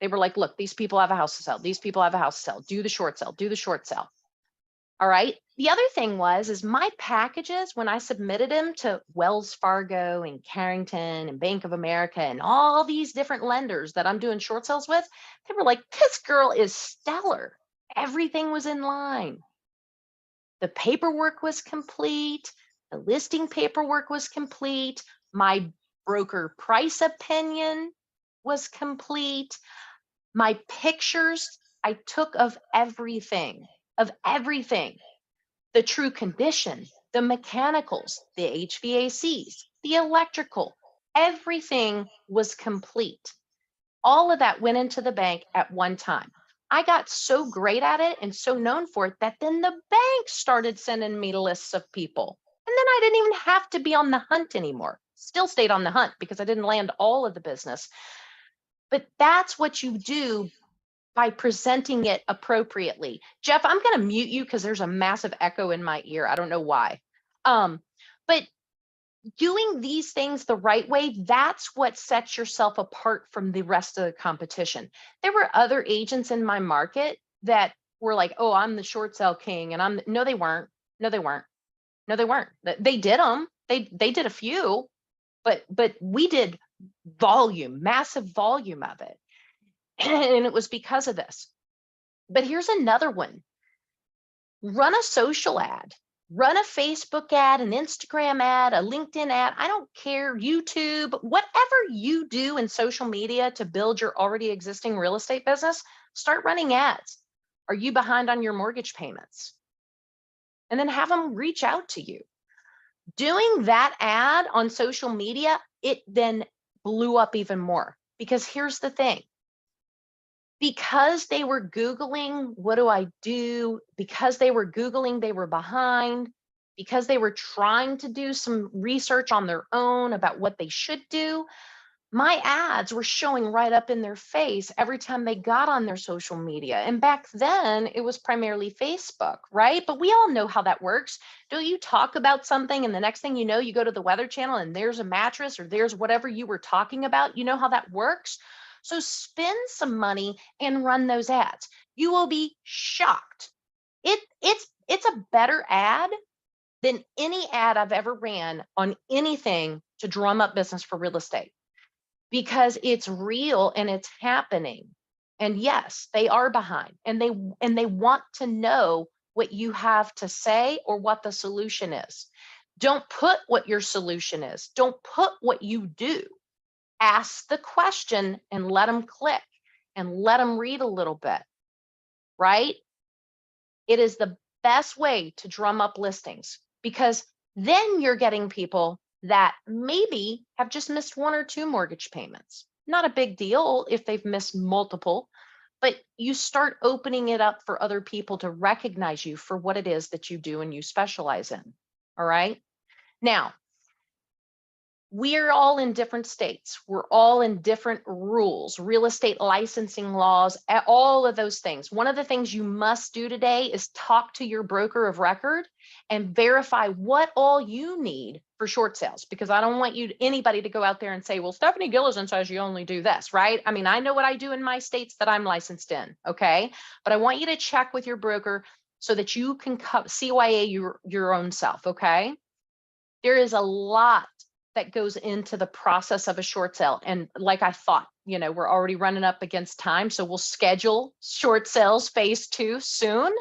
They were like, look, these people have a house to sell. These people have a house to sell. Do the short sale. Do the short sale. All right. The other thing is my packages, when I submitted them to Wells Fargo and Carrington and Bank of America and all these different lenders that I'm doing short sales with, they were like, this girl is stellar. Everything was in line. The paperwork was complete. The listing paperwork was complete. My broker price opinion was complete. My pictures I took of everything. The true condition, the mechanicals, the HVACs, the electrical, everything was complete. All of that went into the bank at one time. I got so great at it and so known for it that then the bank started sending me lists of people. And then I didn't even have to be on the hunt anymore. Still stayed on the hunt because I didn't land all of the business. But that's what you do by presenting it appropriately. Jeff, I'm going to mute you because there's a massive echo in my ear. I don't know why. But doing these things the right way, that's what sets yourself apart from the rest of the competition. There were other agents in my market that were like, oh, I'm the short sale king. And no, they weren't. No, they weren't. No, they weren't. They did them. They did a few, but we did volume, massive volume of it. And it was because of this. But here's another one. Run a social ad. Run a Facebook ad, an Instagram ad, a LinkedIn ad. I don't care, YouTube, whatever you do in social media to build your already existing real estate business, start running ads. Are you behind on your mortgage payments? And then have them reach out to you. Doing that ad on social media, it then blew up even more. Because here's the thing. Because they were Googling, what do I do? Because they were Googling, they were behind. Because they were trying to do some research on their own about what they should do, my ads were showing right up in their face every time they got on their social media. And back then it was primarily Facebook, right? But we all know how that works. Don't you talk about something and the next thing you know, you go to the Weather Channel and there's a mattress or there's whatever you were talking about. You know how that works? So spend some money and run those ads. You will be shocked. It's a better ad than any ad I've ever ran on anything to drum up business for real estate, because it's real and it's happening. And yes, they are behind and they want to know what you have to say or what the solution is. Don't put what your solution is. Don't put what you do. Ask the question and let them click and let them read a little bit, right? It is the best way to drum up listings, because then you're getting people that maybe have just missed 1 or 2 mortgage payments. Not a big deal if they've missed multiple, but you start opening it up for other people to recognize you for what it is that you do and you specialize in. All right. Now, we're all in different states. We're all in different rules, real estate licensing laws, all of those things. One of the things you must do today is talk to your broker of record and verify what all you need for short sales, because I don't want anybody to go out there and say, well, Stephanie Gilezan says you only do this, right? I mean, I know what I do in my states that I'm licensed in, okay? But I want you to check with your broker so that you can CYA your own self, okay? There is a lot that goes into the process of a short sale. And like I thought, we're already running up against time. So we'll schedule short sales phase 2 soon.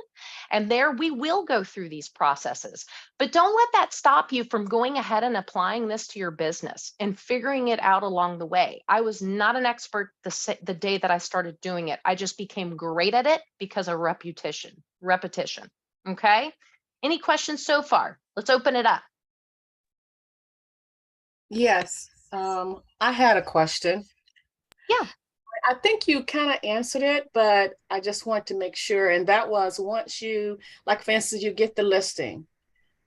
And there we will go through these processes. But don't let that stop you from going ahead and applying this to your business and figuring it out along the way. I was not an expert the day that I started doing it. I just became great at it because of repetition. Okay. Any questions so far? Let's open it up. Yes, I had a question. Yeah. I think you kind of answered it, but I just want to make sure. And that was once you, like for instance, you get the listing,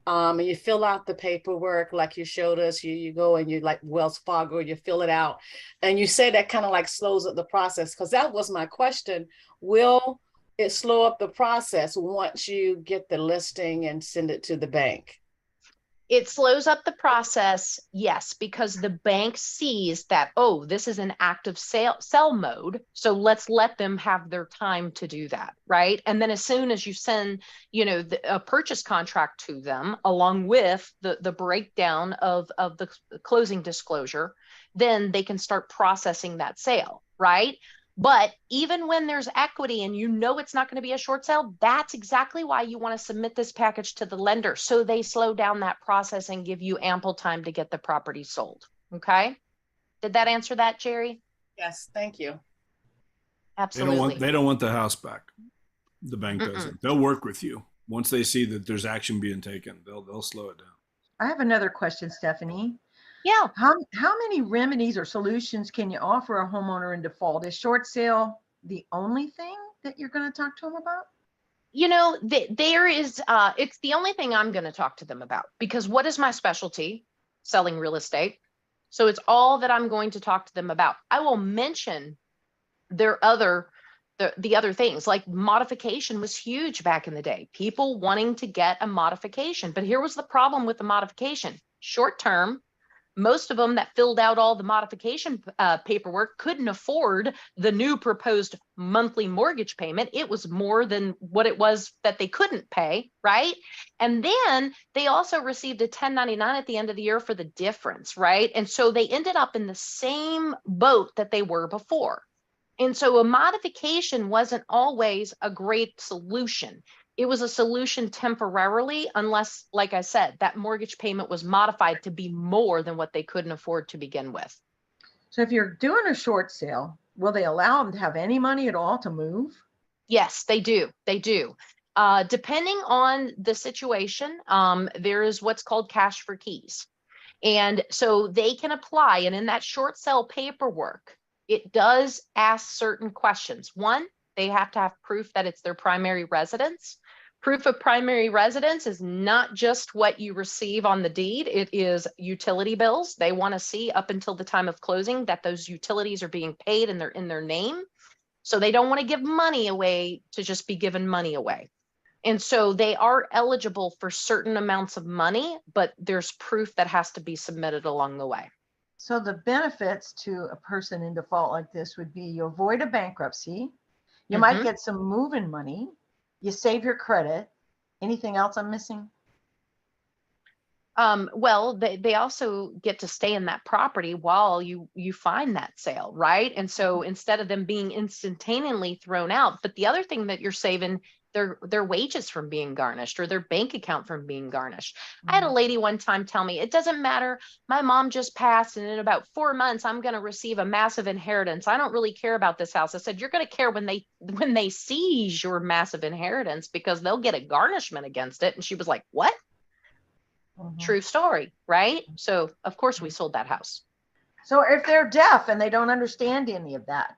and you fill out the paperwork like you showed us, you go and you like Wells Fargo, you fill it out. And you say that kind of like slows up the process, because that was my question. Will it slow up the process once you get the listing and send it to the bank? It slows up the process, yes, because the bank sees that, oh, this is an active sell mode. So let's let them have their time to do that, right? And then as soon as you send, a purchase contract to them, along with the breakdown of the closing disclosure, then they can start processing that sale, right? But even when there's equity and it's not going to be a short sale, that's exactly why you want to submit this package to the lender, so they slow down that process and give you ample time to get the property sold. Okay. Did that answer that, Jerry? Yes, thank you. Absolutely. They don't want the house back. The bank doesn't. They'll work with you. Once they see that there's action being taken, they'll slow it down. I have another question, Stephanie. Yeah. How many remedies or solutions can you offer a homeowner in default? Is short sale the only thing that you're going to talk to them about? There is, it's the only thing I'm going to talk to them about, because what is my specialty? Selling real estate. So it's all that I'm going to talk to them about. I will mention their other the other things like modification was huge back in the day. People wanting to get a modification. But here was the problem with the modification. Short term, most of them that filled out all the modification paperwork couldn't afford the new proposed monthly mortgage payment. It was more than what it was that they couldn't pay, right? And then they also received a 1099 at the end of the year for the difference, right? And so they ended up in the same boat that they were before. And so a modification wasn't always a great solution. It was a solution temporarily, unless, like I said, that mortgage payment was modified to be more than what they couldn't afford to begin with. So if you're doing a short sale, will they allow them to have any money at all to move? Yes, they do. They do. Depending on the situation, there is what's called cash for keys. And so they can apply, and in that short sale paperwork, it does ask certain questions. One, they have to have proof that it's their primary residence. Proof of primary residence is not just what you receive on the deed, it is utility bills. They want to see up until the time of closing that those utilities are being paid and they're in their name. So they don't want to give money away to just be giving money away. And so they are eligible for certain amounts of money, but there's proof that has to be submitted along the way. So the benefits to a person in default like this would be you avoid a bankruptcy, you might get some move-in money, you save your credit. Anything else I'm missing? Well, they also get to stay in that property while you find that sale, right? And so instead of them being instantaneously thrown out, but the other thing that you're saving, their wages from being garnished or their bank account from being garnished. I had a lady one time tell me, it doesn't matter. My mom just passed and in about 4 months, I'm going to receive a massive inheritance. I don't really care about this house. I said, you're going to care when they seize your massive inheritance because they'll get a garnishment against it. And she was like, what? True story, right? So of course we sold that house. So if they're deaf and they don't understand any of that,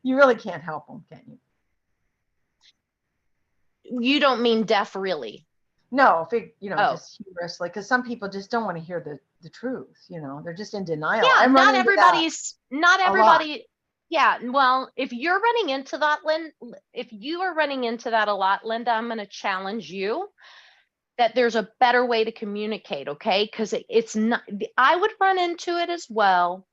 you really can't help them, can you? You don't mean deaf, really? No, if it, just humorously, because some people just don't want to hear the truth. They're just in denial. Yeah, not everybody. Yeah, well, if you're running into that, if you are running into that a lot, Linda, I'm going to challenge you that there's a better way to communicate, okay? Because it's not. I would run into it as well.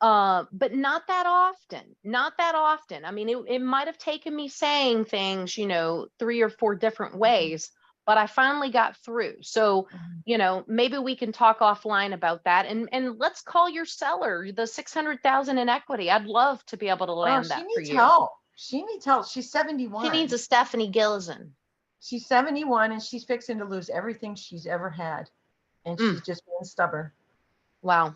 But not that often. I mean, it might have taken me saying things, 3 or 4 different ways, but I finally got through. So, maybe we can talk offline about that and let's call your seller the 600,000 in equity. I'd love to be able to land that for you. Help. She needs help. She's 71. She needs a Stephanie Gilezan. She's 71 and she's fixing to lose everything she's ever had. And she's just being stubborn. Wow.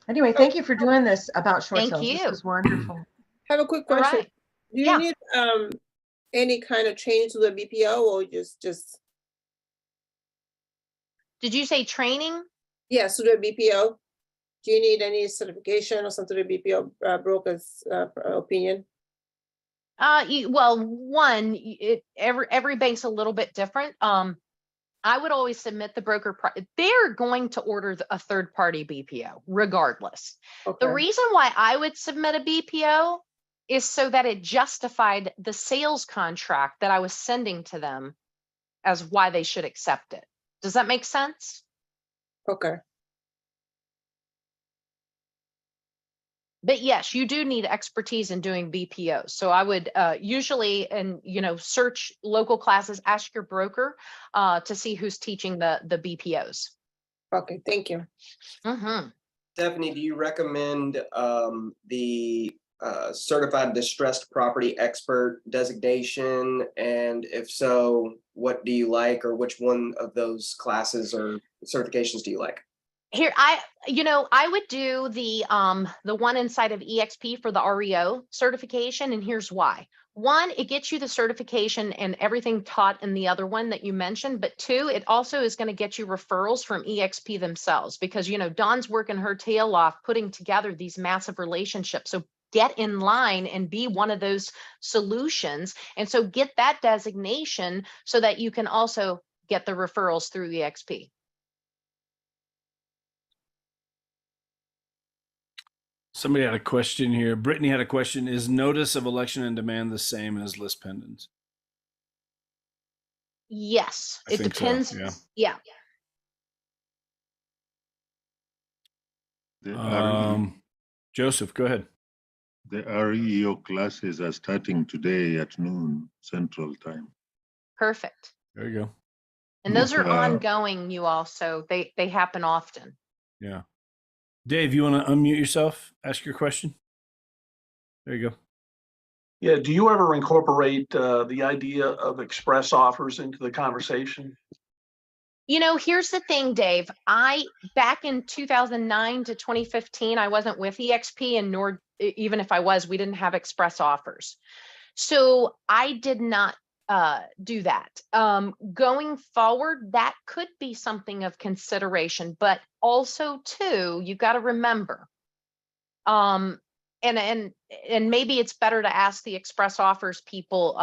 Anyway, thank you for doing this about short sales. Thank you. This was wonderful. I have a quick question. Right. Do you need any kind of change to the BPO or just? Did you say training? Yes, to the BPO. Do you need any certification or something to the BPO broker's opinion? Well, one, every bank's a little bit different. I would always submit the broker. They're going to order a third party BPO regardless. Okay. The reason why I would submit a BPO is so that it justified the sales contract that I was sending to them as why they should accept it. Does that make sense? Okay. But yes, you do need expertise in doing BPOs. So I would usually, search local classes, ask your broker to see who's teaching the BPOs. Okay, thank you. Stephanie, do you recommend the certified distressed property expert designation? And if so, what do you like, or which one of those classes or certifications do you like? Here, I would do the one inside of EXP for the REO certification, and here's why. One, it gets you the certification and everything taught in the other one that you mentioned, but 2, it also is going to get you referrals from EXP themselves because, Dawn's working her tail off putting together these massive relationships. So get in line and be one of those solutions. And so get that designation so that you can also get the referrals through EXP. Somebody had a question here. Brittany had a question. Is notice of election and demand the same as Lis Pendens? Yes, I it think so, depends. yeah. Yeah. The REO, Joseph, go ahead. the REO classes are starting today at noon Central Time. Perfect. There you go. And those are Uh, ongoing, you all, so they happen often. Yeah. Dave, you want to unmute yourself? Ask your question. There you go. Yeah, do you ever incorporate the idea of express offers into the conversation? You know, here's the thing, Dave. Back in 2009 to 2015, I wasn't with EXP, and nor even if I was, we didn't have express offers. So I did not do that. Going forward, that could be something of consideration, but also too, you got to remember, and maybe it's better to ask the express offers people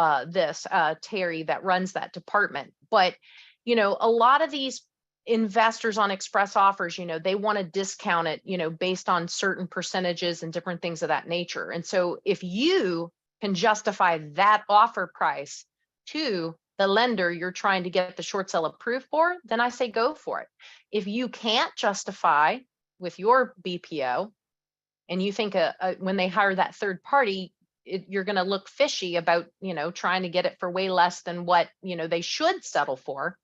Terry that runs that department. But you know, a lot of these investors on express offers, you know, they want to discount it, you know, based on certain percentages and different things of that nature. And so if you can justify that offer price to the lender you're trying to get the short sale approved for, then I say go for it. If you can't justify with your BPO and you think when they hire that third party, you're going to look fishy about, you know, trying to get it for way less than what, you know, they should settle for,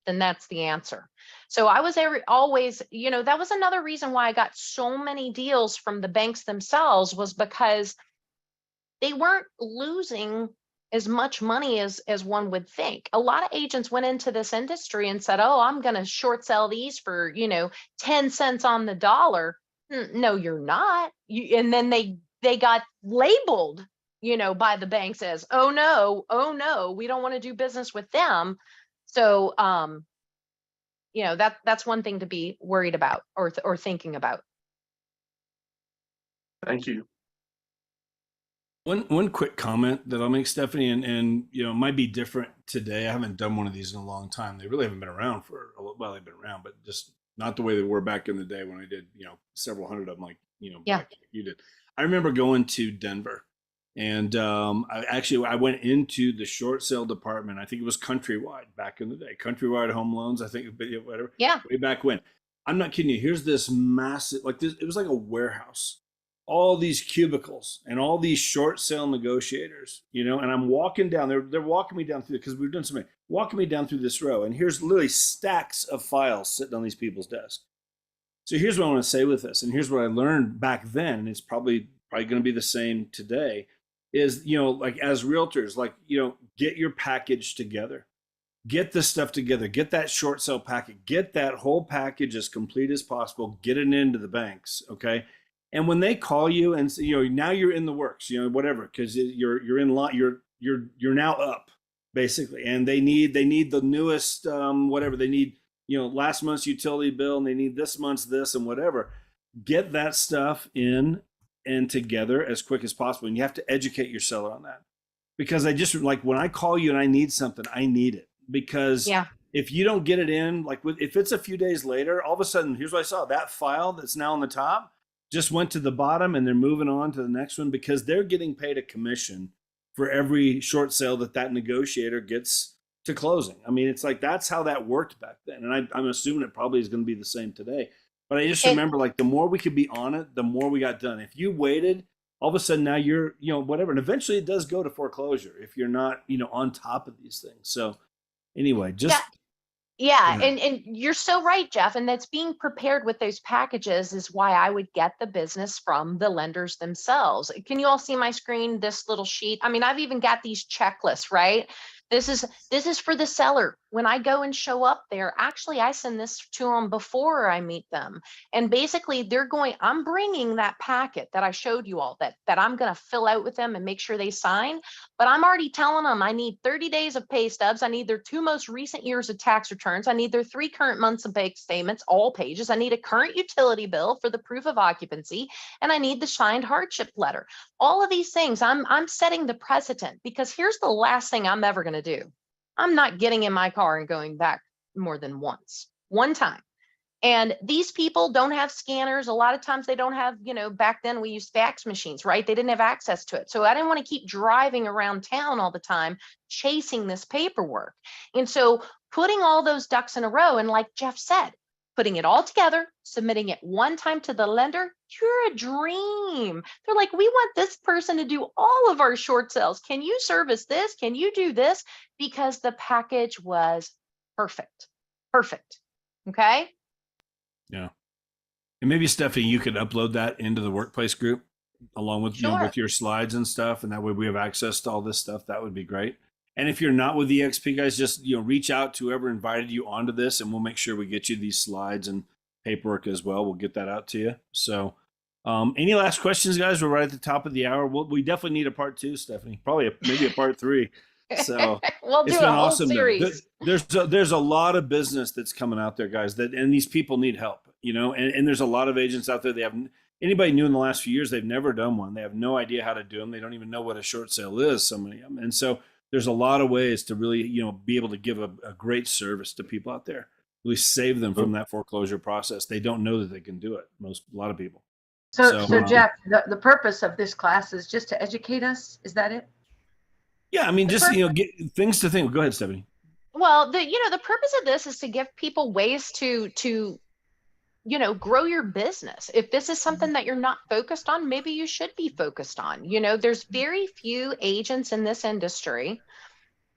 then that's the answer. So I was always, you know, that was another reason why I got so many deals from the banks themselves, was because they weren't losing as much money as one would think. A lot of agents went into this industry and said, oh, I'm going to short sell these for, you know, 10 cents on the dollar. No, you're not. And then they got labeled, you know, by the banks as, oh no, we don't want to do business with them. So, you know, that's one thing to be worried about or thinking about. Thank you. One quick comment that I'll make, Stephanie, and you know, it might be different today. I haven't done one of these in a long time. They really haven't been around well, they've been around, but just not the way they were back in the day when I did, you know, several hundred of them, like, you know, Yeah. back like you did. I remember going to Denver, and I went into the short sale department. I think it was Countrywide back in the day, Countrywide Home Loans. I think, whatever. Yeah. Way back when. I'm not kidding you. Here's this massive, like this. It was like a warehouse. All these cubicles and all these short sale negotiators, you know, and I'm walking down, they're walking me down through, because we've done something, walking me down through this row, and here's literally stacks of files sitting on these people's desks. So here's what I want to say with this, and here's what I learned back then, and it's probably going to be the same today, is, you know, like as realtors, like, you know, get your package together. Get this stuff together, get that short sale package, get that whole package as complete as possible, get it into the banks, okay? And when they call you and say, you know, now you're in the works, you know, whatever, because you're in lot, you're now up basically, and they need the newest whatever they need, you know, last month's utility bill, and they need this month's this and whatever. Get that stuff in and together as quick as possible, and you have to educate your seller on that, because I just, like, when I call you and I need something, I need it, because if you don't get it in, like if it's a few days later, all of a sudden, here's what I saw, that file that's now on the top just went to the bottom, and they're moving on to the next one, because they're getting paid a commission for every short sale that negotiator gets to closing. I mean, it's like, that's how that worked back then. And I'm assuming it probably is going to be the same today. But I just remember, like, the more we could be on it, the more we got done. If you waited, all of a sudden now you're, you know, whatever. And eventually it does go to foreclosure if you're not, you know, on top of these things. So anyway, just. Yeah, and you're so right, Jeff. And that's being prepared with those packages is why I would get the business from the lenders themselves. Can you all see my screen, this little sheet? I mean, I've even got these checklists, right? This is for the seller. When I go and show up there, actually, I send this to them before I meet them. And basically I'm bringing that packet that I showed you all that I'm going to fill out with them and make sure they sign. But I'm already telling them I need 30 days of pay stubs. I need their 2 most recent years of tax returns. I need their 3 current months of bank statements, all pages. I need a current utility bill for the proof of occupancy. And I need the signed hardship letter. All of these things, I'm setting the precedent, because here's the last thing I'm ever going to do. I'm not getting in my car and going back more than once. One time. And these people don't have scanners. A lot of times they don't have, back then we used fax machines, right? They didn't have access to it. So I didn't want to keep driving around town all the time chasing this paperwork. And so putting all those ducks in a row, and like Jeff said, putting it all together, submitting it one time to the lender, you're a dream. They're like, we want this person to do all of our short sales. Can you service this? Can you do this? Because the package was perfect. Perfect. Okay. Yeah. And maybe Stephanie, you could upload that into the workplace group along with, Sure. with your slides and stuff. And that way we have access to all this stuff. That would be great. And if you're not with EXP guys, just, reach out to whoever invited you onto this, and we'll make sure we get you these slides and paperwork as well. We'll get that out to you. So, any last questions, guys? We're right at the top of the hour. We definitely need a part 2, Stephanie, probably maybe a part 3. So we'll do it's a been whole awesome. series. There's a lot of business that's coming out there, guys, and these people need help, and there's a lot of agents out there. They have anybody new in the last few years. They've never done one. They have no idea how to do them. They don't even know what a short sale is. So many of them. And so there's a lot of ways to really, be able to give a great service to people out there, really save them from that foreclosure process. They don't know that they can do it. A lot of people. So Jeff, the purpose of this class is just to educate us. Is that it? Yeah. I mean, just, get things to think. Go ahead, Stephanie. Well, the purpose of this is to give people ways to grow your business. If this is something that you're not focused on, maybe you should be focused on. There's very few agents in this industry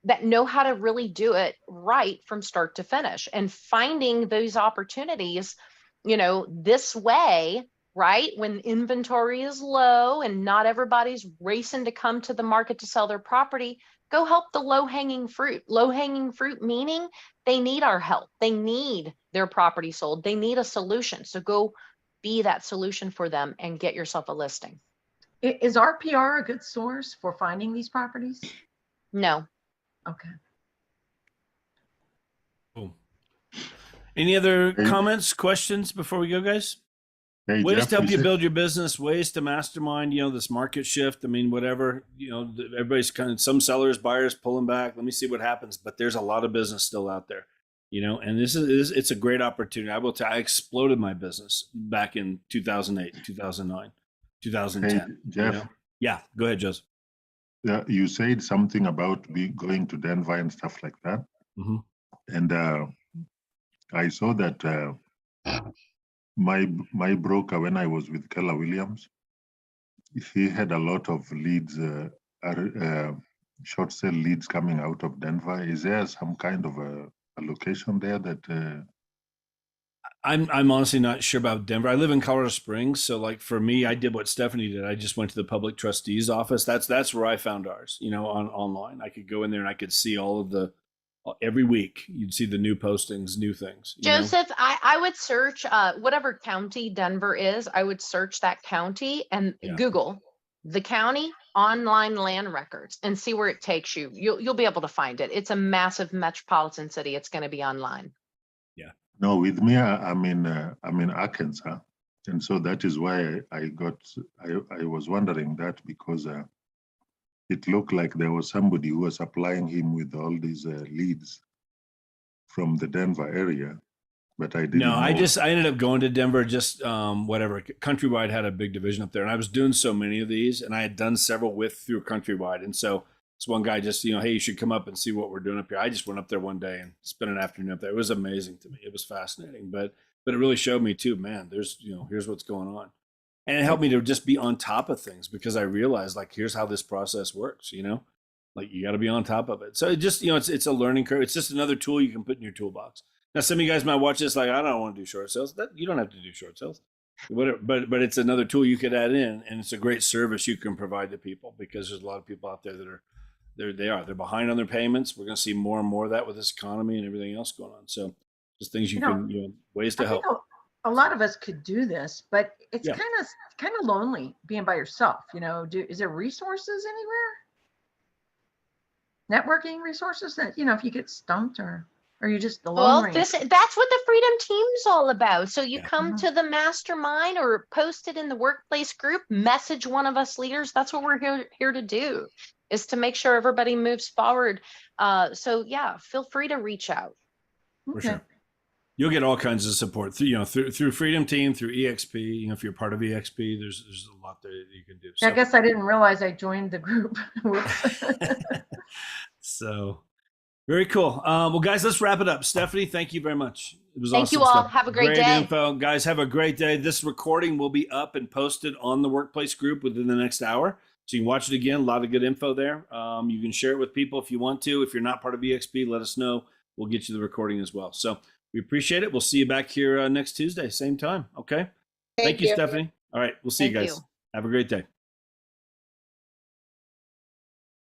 that know how to really do it right from start to finish, and finding those opportunities, this way, right? When inventory is low and not everybody's racing to come to the market to sell their property, go help the low-hanging fruit. Low-hanging fruit meaning they need our help. They need their property sold. They need a solution. So go be that solution for them and get yourself a listing. Is RPR a good source for finding these properties? No. Okay. Cool. Any other comments, questions before we go, guys? Hey, Ways Jeff, to help you said- build your business, ways to mastermind, this market shift. I mean, whatever, everybody's some sellers, buyers pulling back. Let me see what happens. But there's a lot of business still out there, and it's a great opportunity. I exploded my business back in 2008, 2009, 2010. Hey, Jeff, Yeah, go ahead, Joseph. you said something about going to Denver and stuff like that. Mm-hmm. And I saw that my broker, when I was with Keller Williams, he had a lot of leads, short sale leads coming out of Denver. Is there some kind of a location there that? I'm honestly not sure about Denver. I live in Colorado Springs, so like for me, I did what Stephanie did. I just went to the public trustee's office. That's where I found ours. Online, I could go in there and I could see all of every week you'd see the new postings, new things. Joseph, I would search whatever county Denver is. I would search that county and Google the county online land records and see where it takes you. You'll be able to find it. It's a massive metropolitan city. It's going to be online. Yeah. No, with me, I'm in Arkansas, and so that is why I was wondering that, because it looked like there was somebody who was supplying him with all these leads from the Denver area, but I didn't know. I ended up going to Denver, just whatever. Countrywide had a big division up there, and I was doing so many of these, and I had done several through Countrywide. And so this one guy just, hey, you should come up and see what we're doing up here. I just went up there one day and spent an afternoon up there. It was amazing to me. It was fascinating, but it really showed me too, man, there's, here's what's going on. And it helped me to just be on top of things, because I realized, like, here's how this process works, like you got to be on top of it. So it just, it's a learning curve. It's just another tool you can put in your toolbox. Now, some of you guys might watch this like, I don't want to do short sales. You don't have to do short sales, whatever. But it's another tool you could add in, and it's a great service you can provide to people, because there's a lot of people out there that are, they're behind on their payments. We're going to see more and more of that with this economy and everything else going on. So just things you can, ways to help. A lot of us could do this, but it's kind of lonely being by yourself. Is there resources anywhere? Networking resources that, if you get stumped or you just the lone ranger? That's what the Freedom Team's all about. So you come to the mastermind or post it in the workplace group, message one of us leaders. That's what we're here to do, is to make sure everybody moves forward. So yeah, feel free to reach out. For sure. You'll get all kinds of support through Freedom Team, through EXP. If you're part of EXP, there's a lot there that you can do. So, I guess I didn't realize I joined the group. Whoops. so very cool. Well, guys, let's wrap it up. Stephanie, thank you very much. It was Thank awesome you all. stuff. Have a great day. Info. Guys, have a great day. This recording will be up and posted on the workplace group within the next hour. So you can watch it again. A lot of good info there. You can share it with people if you want to. If you're not part of EXP, let us know. We'll get you the recording as well. So we appreciate it. We'll see you back here next Tuesday, same time. Okay. Thank you, Stephanie. All right. We'll see you Thank guys. you. Have a great day.